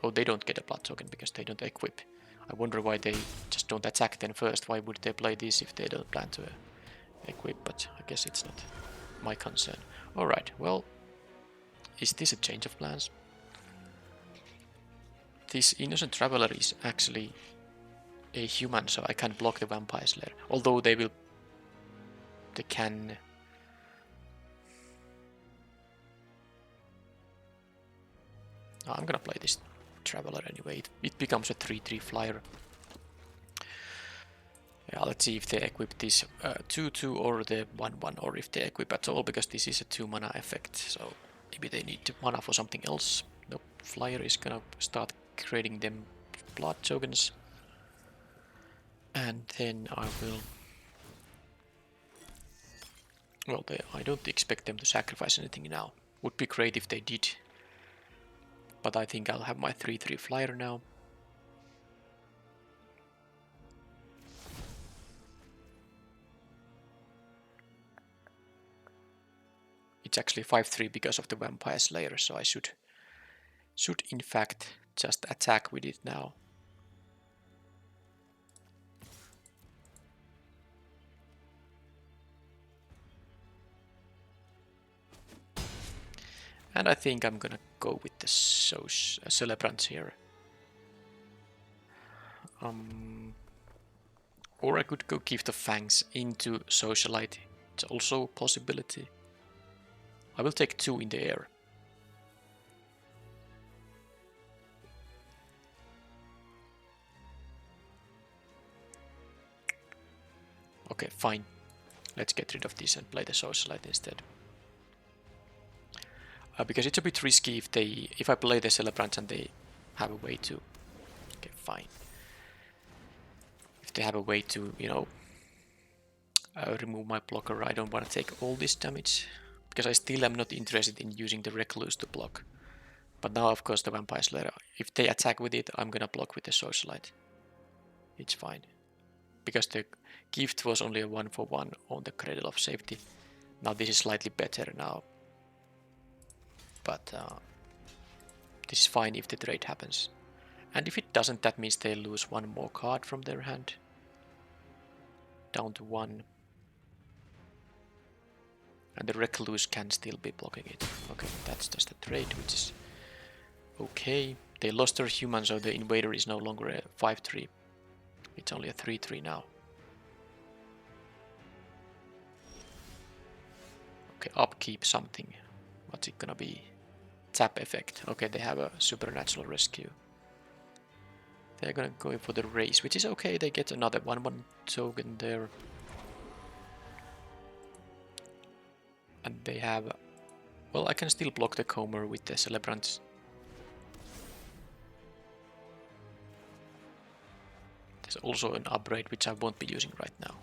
Oh, they don't get a blood token because they don't equip. I wonder why they just don't attack then first. Why would they play this if they don't plan to equip? But I guess it's not my concern. Alright, well, is this a change of plans? This Innocent Traveler is actually a human, so I can't block the Vampire Slayer. Although they can. Oh, I'm gonna play this Traveler anyway. It becomes a 3/3 flyer. Yeah, let's see if they equip this 2/2 or the 1/1, or if they equip at all, because this is a 2 mana effect, so maybe they need mana for something else. The flyer is gonna start creating them blood tokens, and then I will. Well, I don't expect them to sacrifice anything now. Would be great if they did, but I think I'll have my 3/3 flyer now. It's actually 5/3 because of the Vampire Slayer, so I should in fact just attack with it now. And I think I'm gonna go with the Celebrant here. Or I could go Gift of Fangs into Socialite. It's also a possibility. I will take 2 in the air. Okay, fine. Let's get rid of this and play the Socialite instead. Because it's a bit risky if I play the Celebrant and they have a way to. Okay, fine. If they have a way to, remove my blocker, I don't want to take all this damage, because I still am not interested in using the Recluse to block. But now, of course, the Vampire Slayer, if they attack with it, I'm gonna block with the Socialite. It's fine. Because the gift was only a 1/1 on the Cradle of Safety. Now this is slightly better now. But This is fine if the trade happens. And if it doesn't, that means they lose one more card from their hand. Down to 1. And the recluse can still be blocking it. Okay, that's just a trade, which is okay. They lost their human, so the invader is no longer a 5-3. It's only a 3-3 now. Okay, upkeep something. What's it gonna be? Tap effect. Okay, they have a supernatural rescue. They're gonna go for the race, which is okay. They get another 1/1 token there. And they have... Well, I can still block the Comer with the Celebrants. There's also an upgrade which I won't be using right now.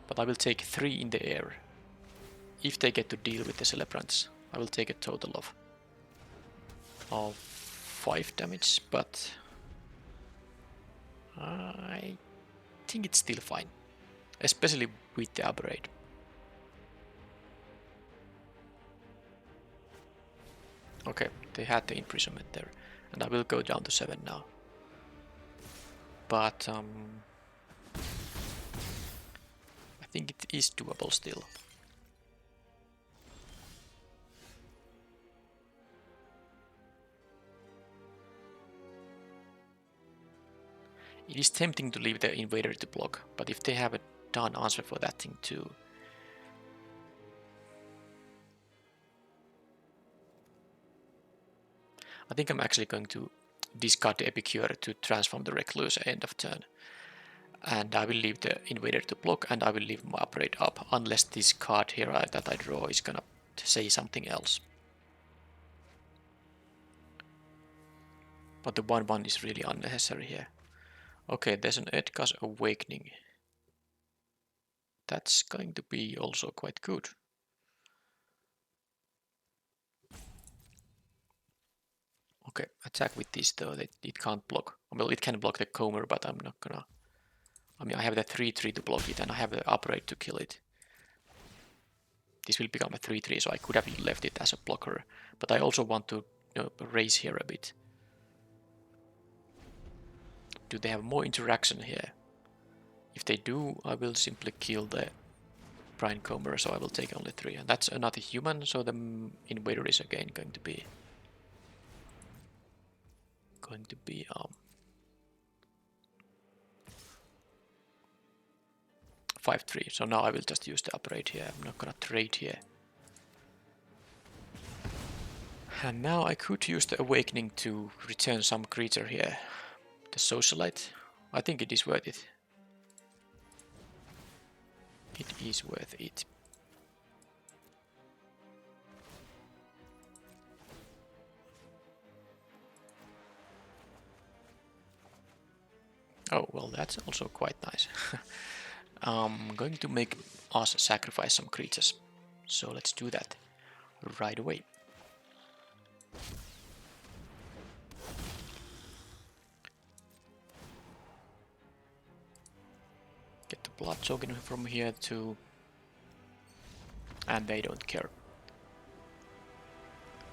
But I will take 3 in the air. If they get to deal with the Celebrants, I will take a total of 5 damage, but I think it's still fine, especially with the upgrade. Okay, they had the imprisonment there, and I will go down to 7 now. But I think it is doable still. It is tempting to leave the invader to block, but if they have a done answer for that thing too. I think I'm actually going to discard the Epicure to transform the Recluse at end of turn. And I will leave the invader to block, and I will leave my upgrade up, unless this card here that I draw is gonna say something else. But the 1/1 is really unnecessary here. Okay, there's an Edgar's Awakening. That's going to be also quite good. Okay, attack with this though, it can't block. Well, it can block the Comer, but I'm not gonna... I mean, I have the 3-3 to block it, and I have the upgrade to kill it. This will become a 3-3, so I could have left it as a blocker. But I also want to raise here a bit. Do they have more interaction here? If they do, I will simply kill the Brian Comer, so I will take only 3. And that's another human, so the invader is again going to be 5-3. So now I will just use the upgrade here. I'm not gonna trade here. And now I could use the Awakening to return some creature here. The Socialite. I think it is worth it. It is worth it. Oh, well, that's also quite nice. I'm going to make us sacrifice some creatures. So let's do that right away. Get the blood token from here too. And they don't care.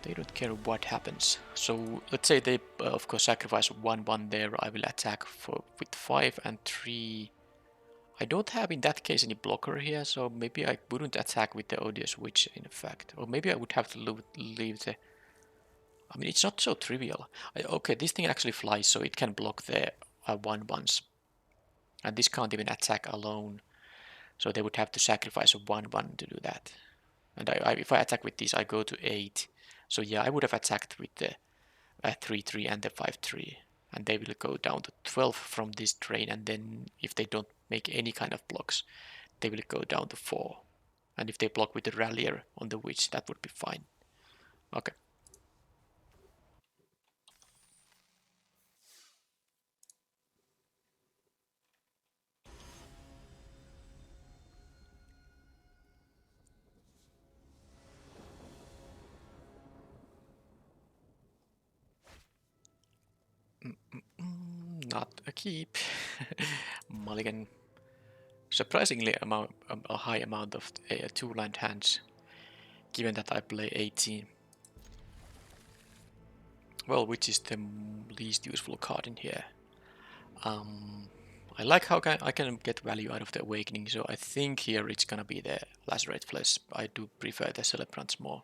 They don't care what happens. So let's say they of course sacrifice 1/1 there. I will attack with 5 and 3. I don't have in that case any blocker here, so maybe I wouldn't attack with the Odious Witch in fact. Or maybe I would have to leave the... I mean, it's not so trivial. Okay, this thing actually flies, so it can block the 1/1s. And this can't even attack alone. So they would have to sacrifice a 1/1 to do that. And if I attack with this, I go to 8. So yeah, I would have attacked with the 3-3 and the 5-3. And they will go down to 12 from this drain. And then if they don't make any kind of blocks, they will go down to 4. And if they block with the Rallier on the Witch, that would be fine. Okay. Not a keep. Mulligan. Surprisingly a high amount of 2-land hands, given that I play 18. Well, which is the least useful card in here? I like how I can get value out of the Awakening, so I think here it's gonna be the Lacerate Flesh. I do prefer the Celebrants more.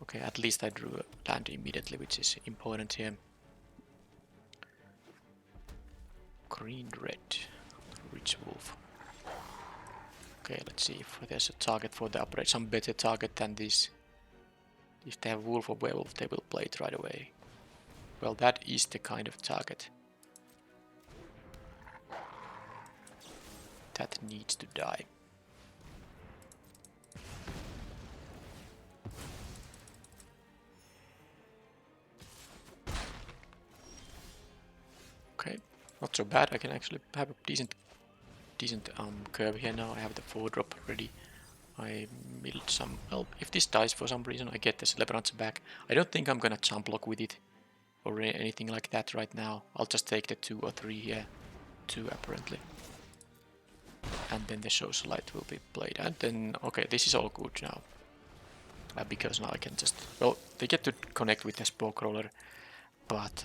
Okay, at least I drew a land immediately, which is important here. Green, red, Rich Wolf. Okay, let's see if there's a target for the upgrade, some better target than this. If they have Wolf or Werewolf, they will play it right away. Well, that is the kind of target that needs to die. Okay, not so bad. I can actually have a decent curve here now. I have the 4-drop ready. I milled some. Well, if this dies for some reason, I get the Celebrants back. I don't think I'm gonna jump block with it or anything like that right now. I'll just take the 2 or 3 here. 2 apparently. And then the Socialite will be played. And then, okay, this is all good now. Because now I can just, well, they get to connect with the Spore Crawler, but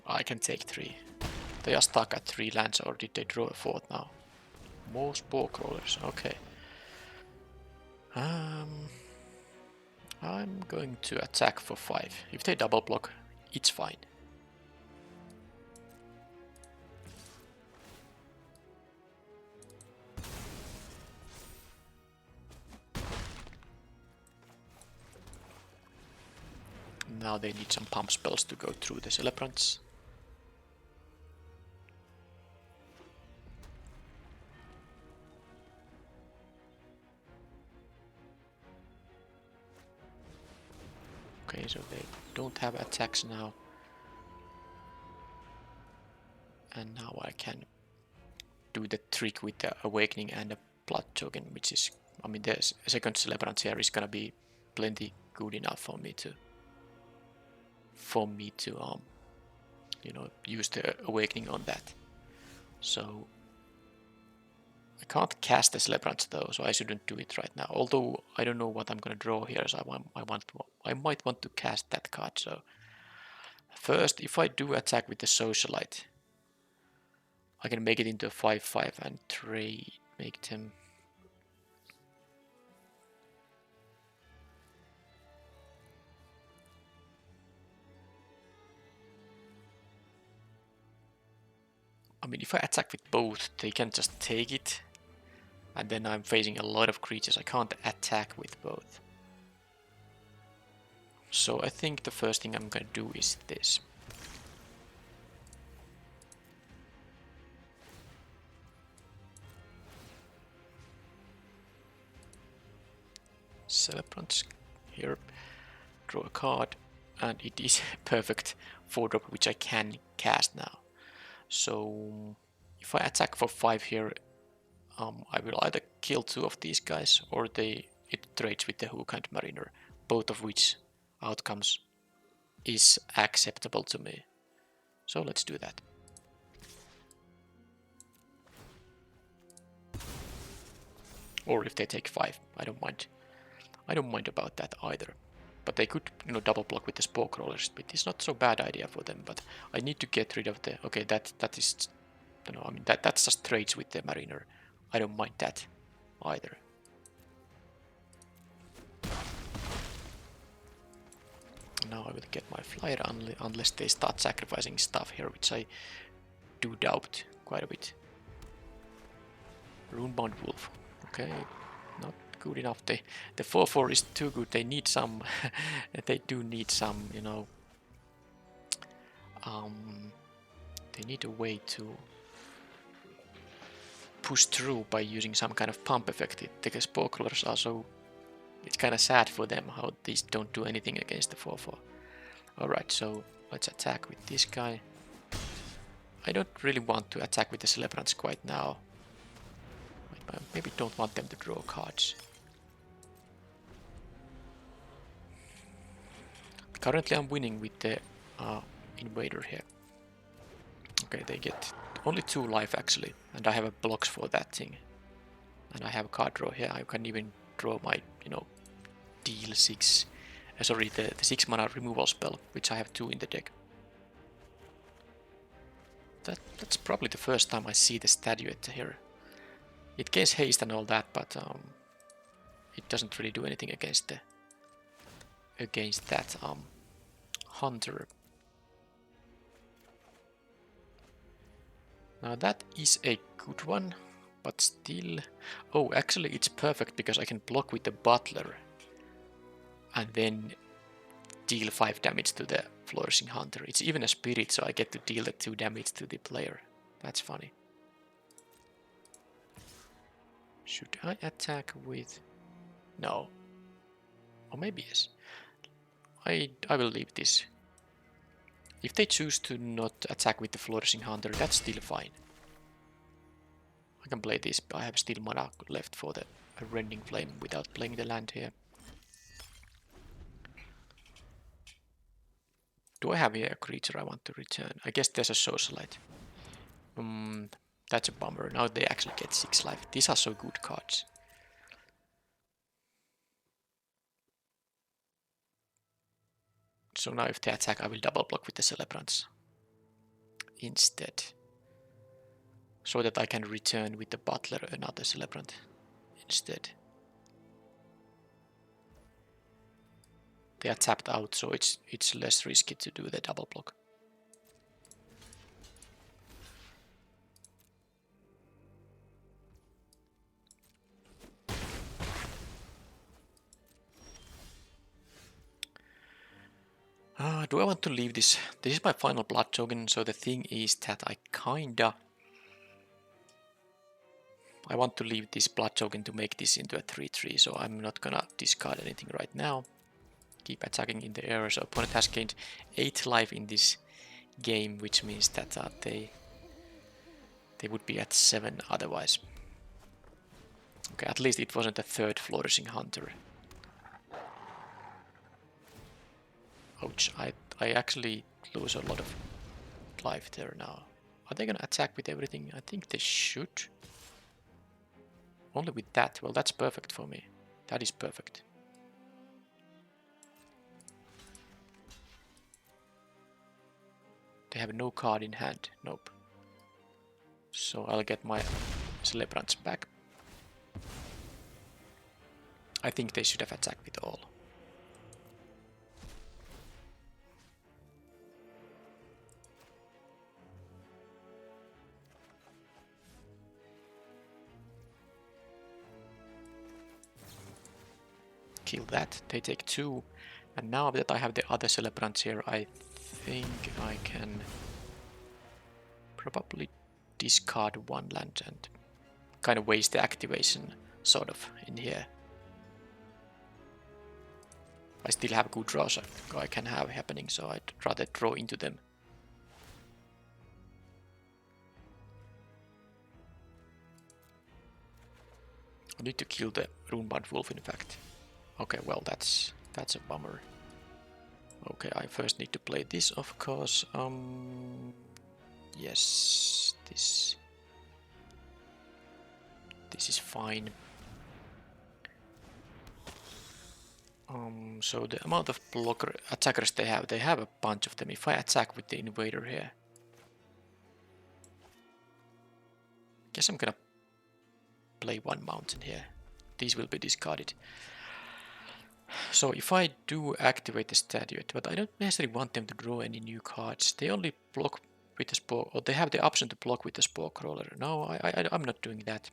I can take 3. They are stuck at 3 lands, or did they draw a 4th now? More Spore Crawlers, okay. I'm going to attack for 5. If they double block, it's fine. Now they need some pump spells to go through the Celebrants. Okay, so they don't have attacks now. And now I can do the trick with the Awakening and the Blood Token, which is, I mean, the second Celebrant here is gonna be plenty good enough for me to you know, use the Awakening on that. So I can't cast the Celebrants though, so I shouldn't do it right now. Although I don't know what I'm gonna draw here, so I might want to cast that card. So first, if I do attack with the Socialite, I can make it into a 5/5 and make them. I mean, if I attack with both, they can just take it. And then I'm facing a lot of creatures. I can't attack with both. So I think the first thing I'm gonna do is this. Celebrants here. Draw a card. And it is a perfect 4-drop, which I can cast now. So if I attack for 5 here, I will either kill 2 of these guys, or it trades with the Hook-Hand Mariner, both of which outcomes is acceptable to me. So let's do that. Or if they take 5, I don't mind. I don't mind about that either. But they could, you know, double block with the Spore Crawlers. It's not so bad idea for them. But I need to get rid of the. Okay, that is, you know, I mean that's just trades with the Mariner. I don't mind that either. Now I will get my flyer unless they start sacrificing stuff here, which I do doubt quite a bit. Runebound Wolf. Okay, not good enough. The 4/4 is too good. They need some. They do need some. You know. They need a way to push through by using some kind of pump effect. The Spore Crawlers are so. It's kind of sad for them how these don't do anything against the 4/4. Alright, so let's attack with this guy. I don't really want to attack with the Celebrants quite now. I maybe don't want them to draw cards. Currently I'm winning with the invader here. Okay, they get only 2 life actually, and I have a blocks for that thing. And I have a card draw here. I can even draw my, you know, deal 6. Sorry, the 6 mana removal spell, which I have 2 in the deck. That's probably the first time I see the statuette here. It gains haste and all that, but it doesn't really do anything against that hunter. Now that is a good one, but still... Oh, actually it's perfect because I can block with the butler and then deal 5 damage to the flourishing hunter. It's even a spirit, so I get to deal the 2 damage to the player. That's funny. Should I attack with... No. Or maybe yes. I will leave this. If they choose to not attack with the flourishing hunter, that's still fine. I can play this, but I have still mana left for the rending flame without playing the land here. Do I have here a creature I want to return? I guess there's a socialite. That's a bummer. Now they actually get 6 life. These are so good cards. So now if they attack, I will double block with the celebrants instead. So that I can return with the butler another celebrant instead. They are tapped out, so it's less risky to do the double block. Do I want to leave this? This is my final blood token, so the thing is that I want to leave this blood token to make this into a 3-3, so I'm not gonna discard anything right now. Keep attacking in the air, so opponent has gained 8 life in this game, which means that they would be at 7 otherwise. Okay, at least it wasn't a 3rd flourishing hunter. Ouch, I actually lose a lot of life there now. Are they gonna attack with everything? I think they should. Only with that. Well, that's perfect for me. That is perfect. They have no card in hand. Nope. So I'll get my celebrants back. I think they should have attacked with all. Kill that. They take 2. And now that I have the other celebrants here, I think I can probably discard 1 land and kind of waste the activation sort of in here. I still have good draws I can have happening, so I'd rather draw into them. I need to kill the Runebound Wolf in fact. Okay, well that's a bummer. Okay, I first need to play this of course. Yes, this is fine. So the amount of attackers they have a bunch of them. If I attack with the invader here, guess I'm gonna play 1 mountain here. These will be discarded. So if I do activate the statuette, but I don't necessarily want them to draw any new cards. They only block with the spore, or they have the option to block with the spore crawler. No, I'm not doing that.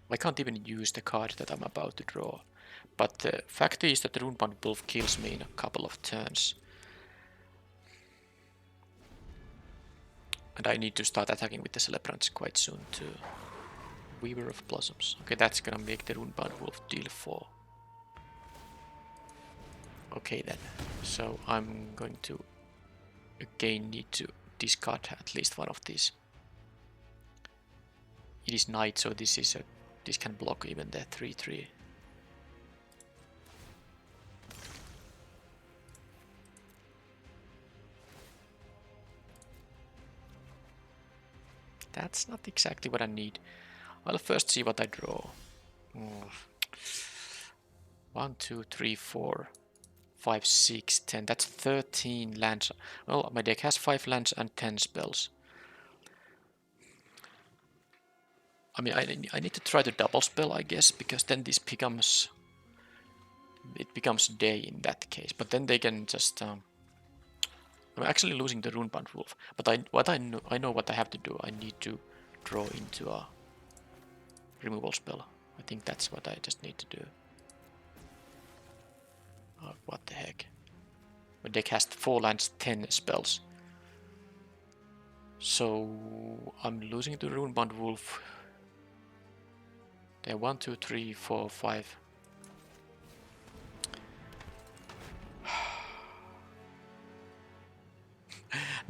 I can't even use the card that I'm about to draw. But the fact is that the Runebound Wolf kills me in a couple of turns. And I need to start attacking with the celebrants quite soon too. Weaver of Blossoms. Okay, that's gonna make the Runebound Wolf deal 4. Okay then, so I'm going to again need to discard at least one of these. It is night, so this can block even the 3-3. That's not exactly what I need. I'll first see what I draw. 1, 2, 3, 4, 5, 6, 10. That's 13 lands. Well, my deck has 5 lands and 10 spells. I mean, I need to try to double spell, I guess, because then this becomes... It becomes day in that case. But then they can just... I'm actually losing the Runebound Wolf. But I know what I have to do. I need to draw into a removal spell. I think that's what I just need to do. Oh, what the heck. My deck has 4 lands, 10 spells. So I'm losing to Runebound Wolf. There 1, 2, 3, 4, 5.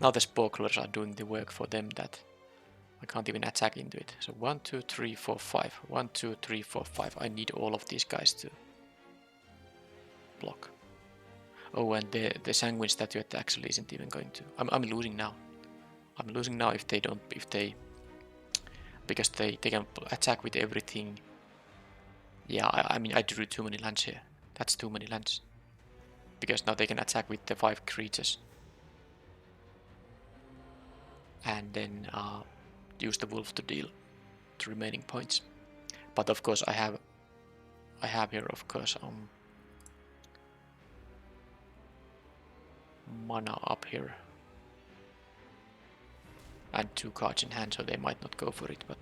Now the Spore Crawlers are doing the work for them that I can't even attack into it. So 1, 2, 3, 4, 5. 1, 2, 3, 4, 5. I need all of these guys to block. Oh, and the Sanguine Statuette actually isn't even going to... I'm losing now. I'm losing now if they don't... Because they can attack with everything. Yeah, I mean, I drew too many lands here. That's too many lands. Because now they can attack with the 5 creatures. And then use the wolf to deal the remaining points. But of course I have here, of course, mana up here. And 2 cards in hand, so they might not go for it, but...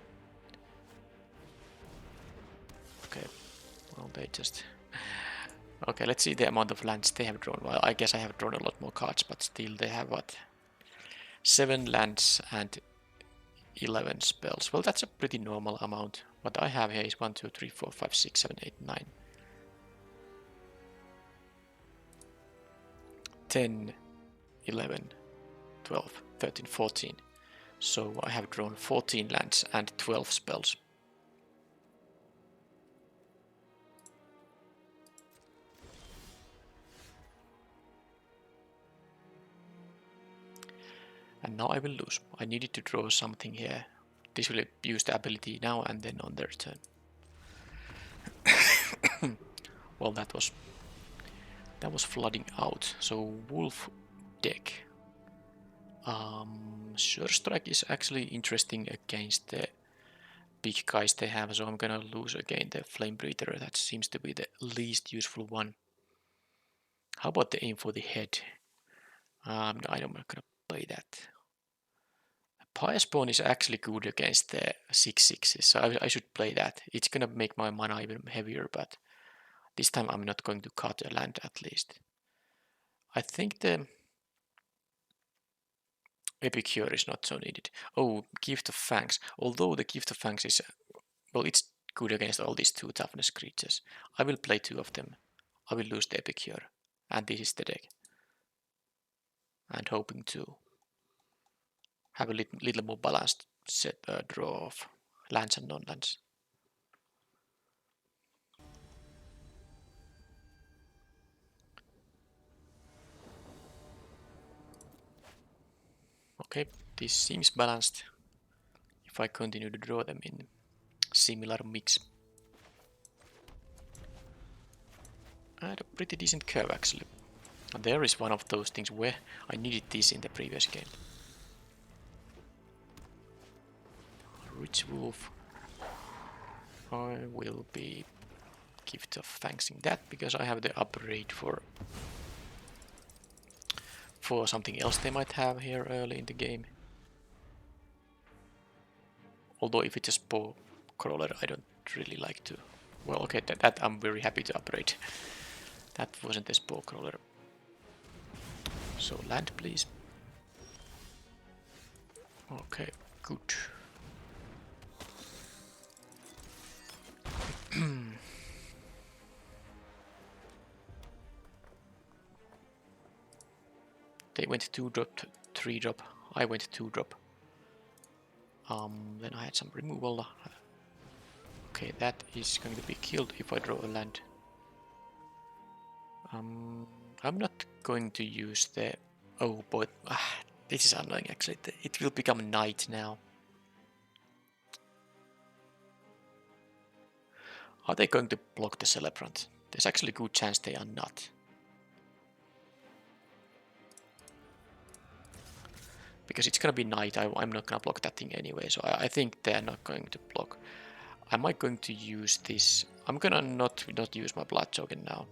Okay, well, they just... Okay, let's see the amount of lands they have drawn. Well, I guess I have drawn a lot more cards, but still they have, what? 7 lands and 11 spells. Well, that's a pretty normal amount. What I have here is 1, 2, 3, 4, 5, 6, 7, 8, 9. 10, 11, 12, 13, 14. So I have drawn 14 lands and 12 spells. And now I will lose. I needed to draw something here. This will use the ability now and then on their turn. Well, that was flooding out. So wolf deck. Sure Strike is actually interesting against the big guys they have, so I'm gonna lose again the Flame Breather. That seems to be the least useful one. How about the Aim for the Head? I'm not gonna play that. Pyre Spawn is actually good against the 6/6s, so I should play that. It's gonna make my mana even heavier, but this time I'm not going to cut a land at least. I think the Epicure is not so needed. Oh, Gift of Fangs. Although the Gift of Fangs is... Well, it's good against all these 2 toughness creatures. I will play 2 of them. I will lose the Epicure. And this is the deck. And hoping to have a little more balanced set draw of lands and non-lands. Okay, this seems balanced if I continue to draw them in similar mix. I had a pretty decent curve actually. And there is one of those things where I needed this in the previous game. Rich Wolf. I will be Gift of Fangsing that because I have the upgrade for something else they might have here early in the game. Although if it's a Spore Crawler, I don't really like to. Well, okay, that I'm very happy to upgrade. That wasn't a Spore Crawler. So land, please. Okay, good. They went 2-drop, 3-drop. I went 2-drop. Then I had some removal. Okay, that is going to be killed if I draw a land. I'm not going to use the... Oh boy, this is annoying actually. It will become night now. Are they going to block the Celebrant? There's actually a good chance they are not. Because it's gonna be night, I'm not gonna block that thing anyway, so I think they're not going to block. Am I going to use this? I'm gonna not use my blood token now.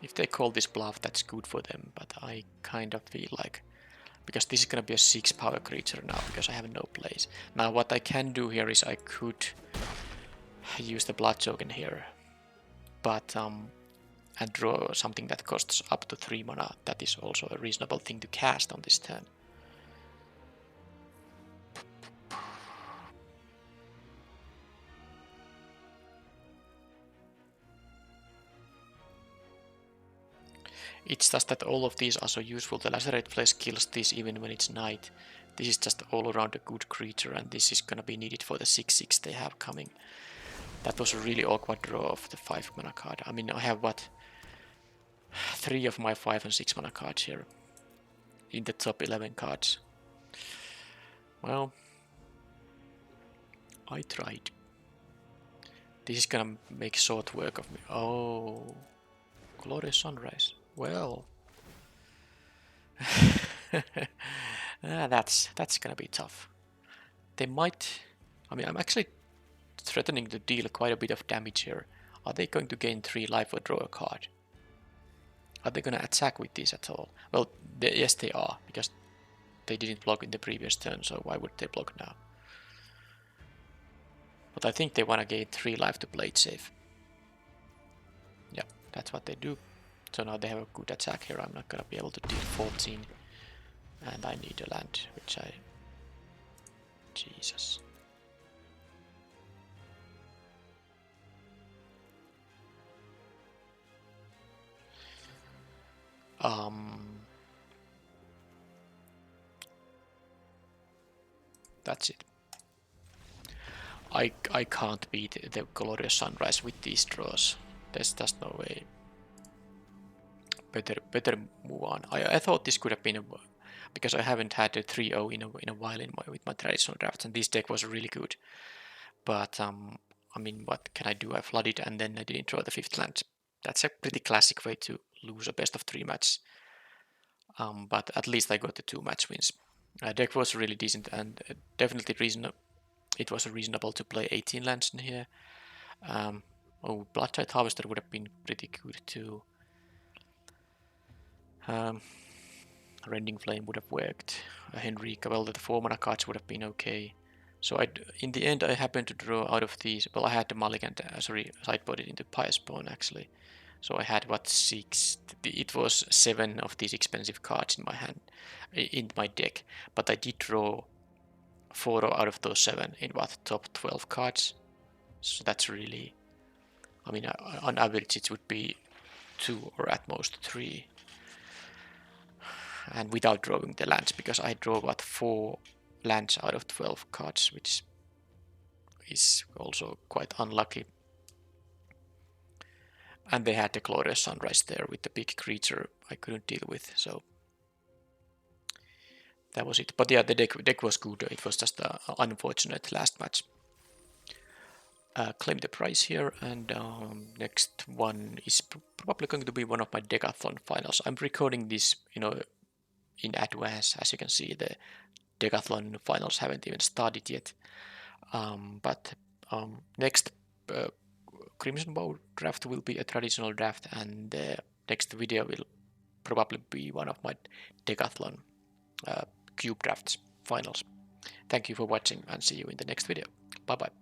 If they call this bluff, that's good for them, but I kind of feel like, because this is gonna be a 6 power creature now, because I have no place. Now what I can do here is I could use the blood token here, but and draw something that costs up to 3 mana. That is also a reasonable thing to cast on this turn. It's just that all of these are so useful. The Lacerate Flesh kills this even when it's night. This is just all around a good creature, and this is gonna be needed for the 6/6 they have coming. That was a really awkward draw of the 5 mana card. I mean, I have what? 3 of my 5 and 6 mana cards here. In the top 11 cards. Well, I tried. This is gonna make short work of me. Oh, Glorious Sunrise. Well, that's gonna be tough. They might. I mean, I'm actually threatening to deal quite a bit of damage here. Are they going to gain 3 life or draw a card? Are they gonna attack with this at all? Well, yes, they are, because they didn't block in the previous turn, so why would they block now? But I think they wanna gain 3 life to play it safe. Yeah, that's what they do. So now they have a good attack here. I'm not gonna be able to deal 14. And I need a land, which I... Jesus. That's it. I can't beat the Glorious Sunrise with these draws. There's just no way. Better move on. I thought this could have been a, because I haven't had a 3-0 in a while with my traditional drafts, and this deck was really good. But I mean, what can I do? I flooded and then I didn't draw the 5th land. That's a pretty classic way to lose a best of 3 match. But at least I got the 2 match wins. Deck was really decent, and definitely it was reasonable to play 18 lands in here. Oh, Bloodtide Harvester would have been pretty good too. Rending Flame would have worked. Henrika, well, the 4 mana cards would have been okay. So in the end, I happened to draw out of these. Well, I had the Mulligan, sideboarded into Pious Pawn actually. So I had what, 6? It was 7 of these expensive cards in my hand, in my deck. But I did draw 4 out of those 7 in what, top 12 cards. So that's really, I mean, on average it would be 2 or at most 3. And without drawing the lands, because I draw what, 4 lands out of 12 cards, which is also quite unlucky. And they had the Glorious Sunrise there with the big creature I couldn't deal with, so that was it. But yeah, the deck was good. It was just an unfortunate last match. Claim the prize here, and next one is probably going to be one of my Decathlon finals. I'm recording this, in advance. As you can see, the Decathlon finals haven't even started yet. But next Crimson Bow draft will be a traditional draft, and the next video will probably be one of my Decathlon cube drafts finals. Thank you for watching, and see you in the next video. Bye bye.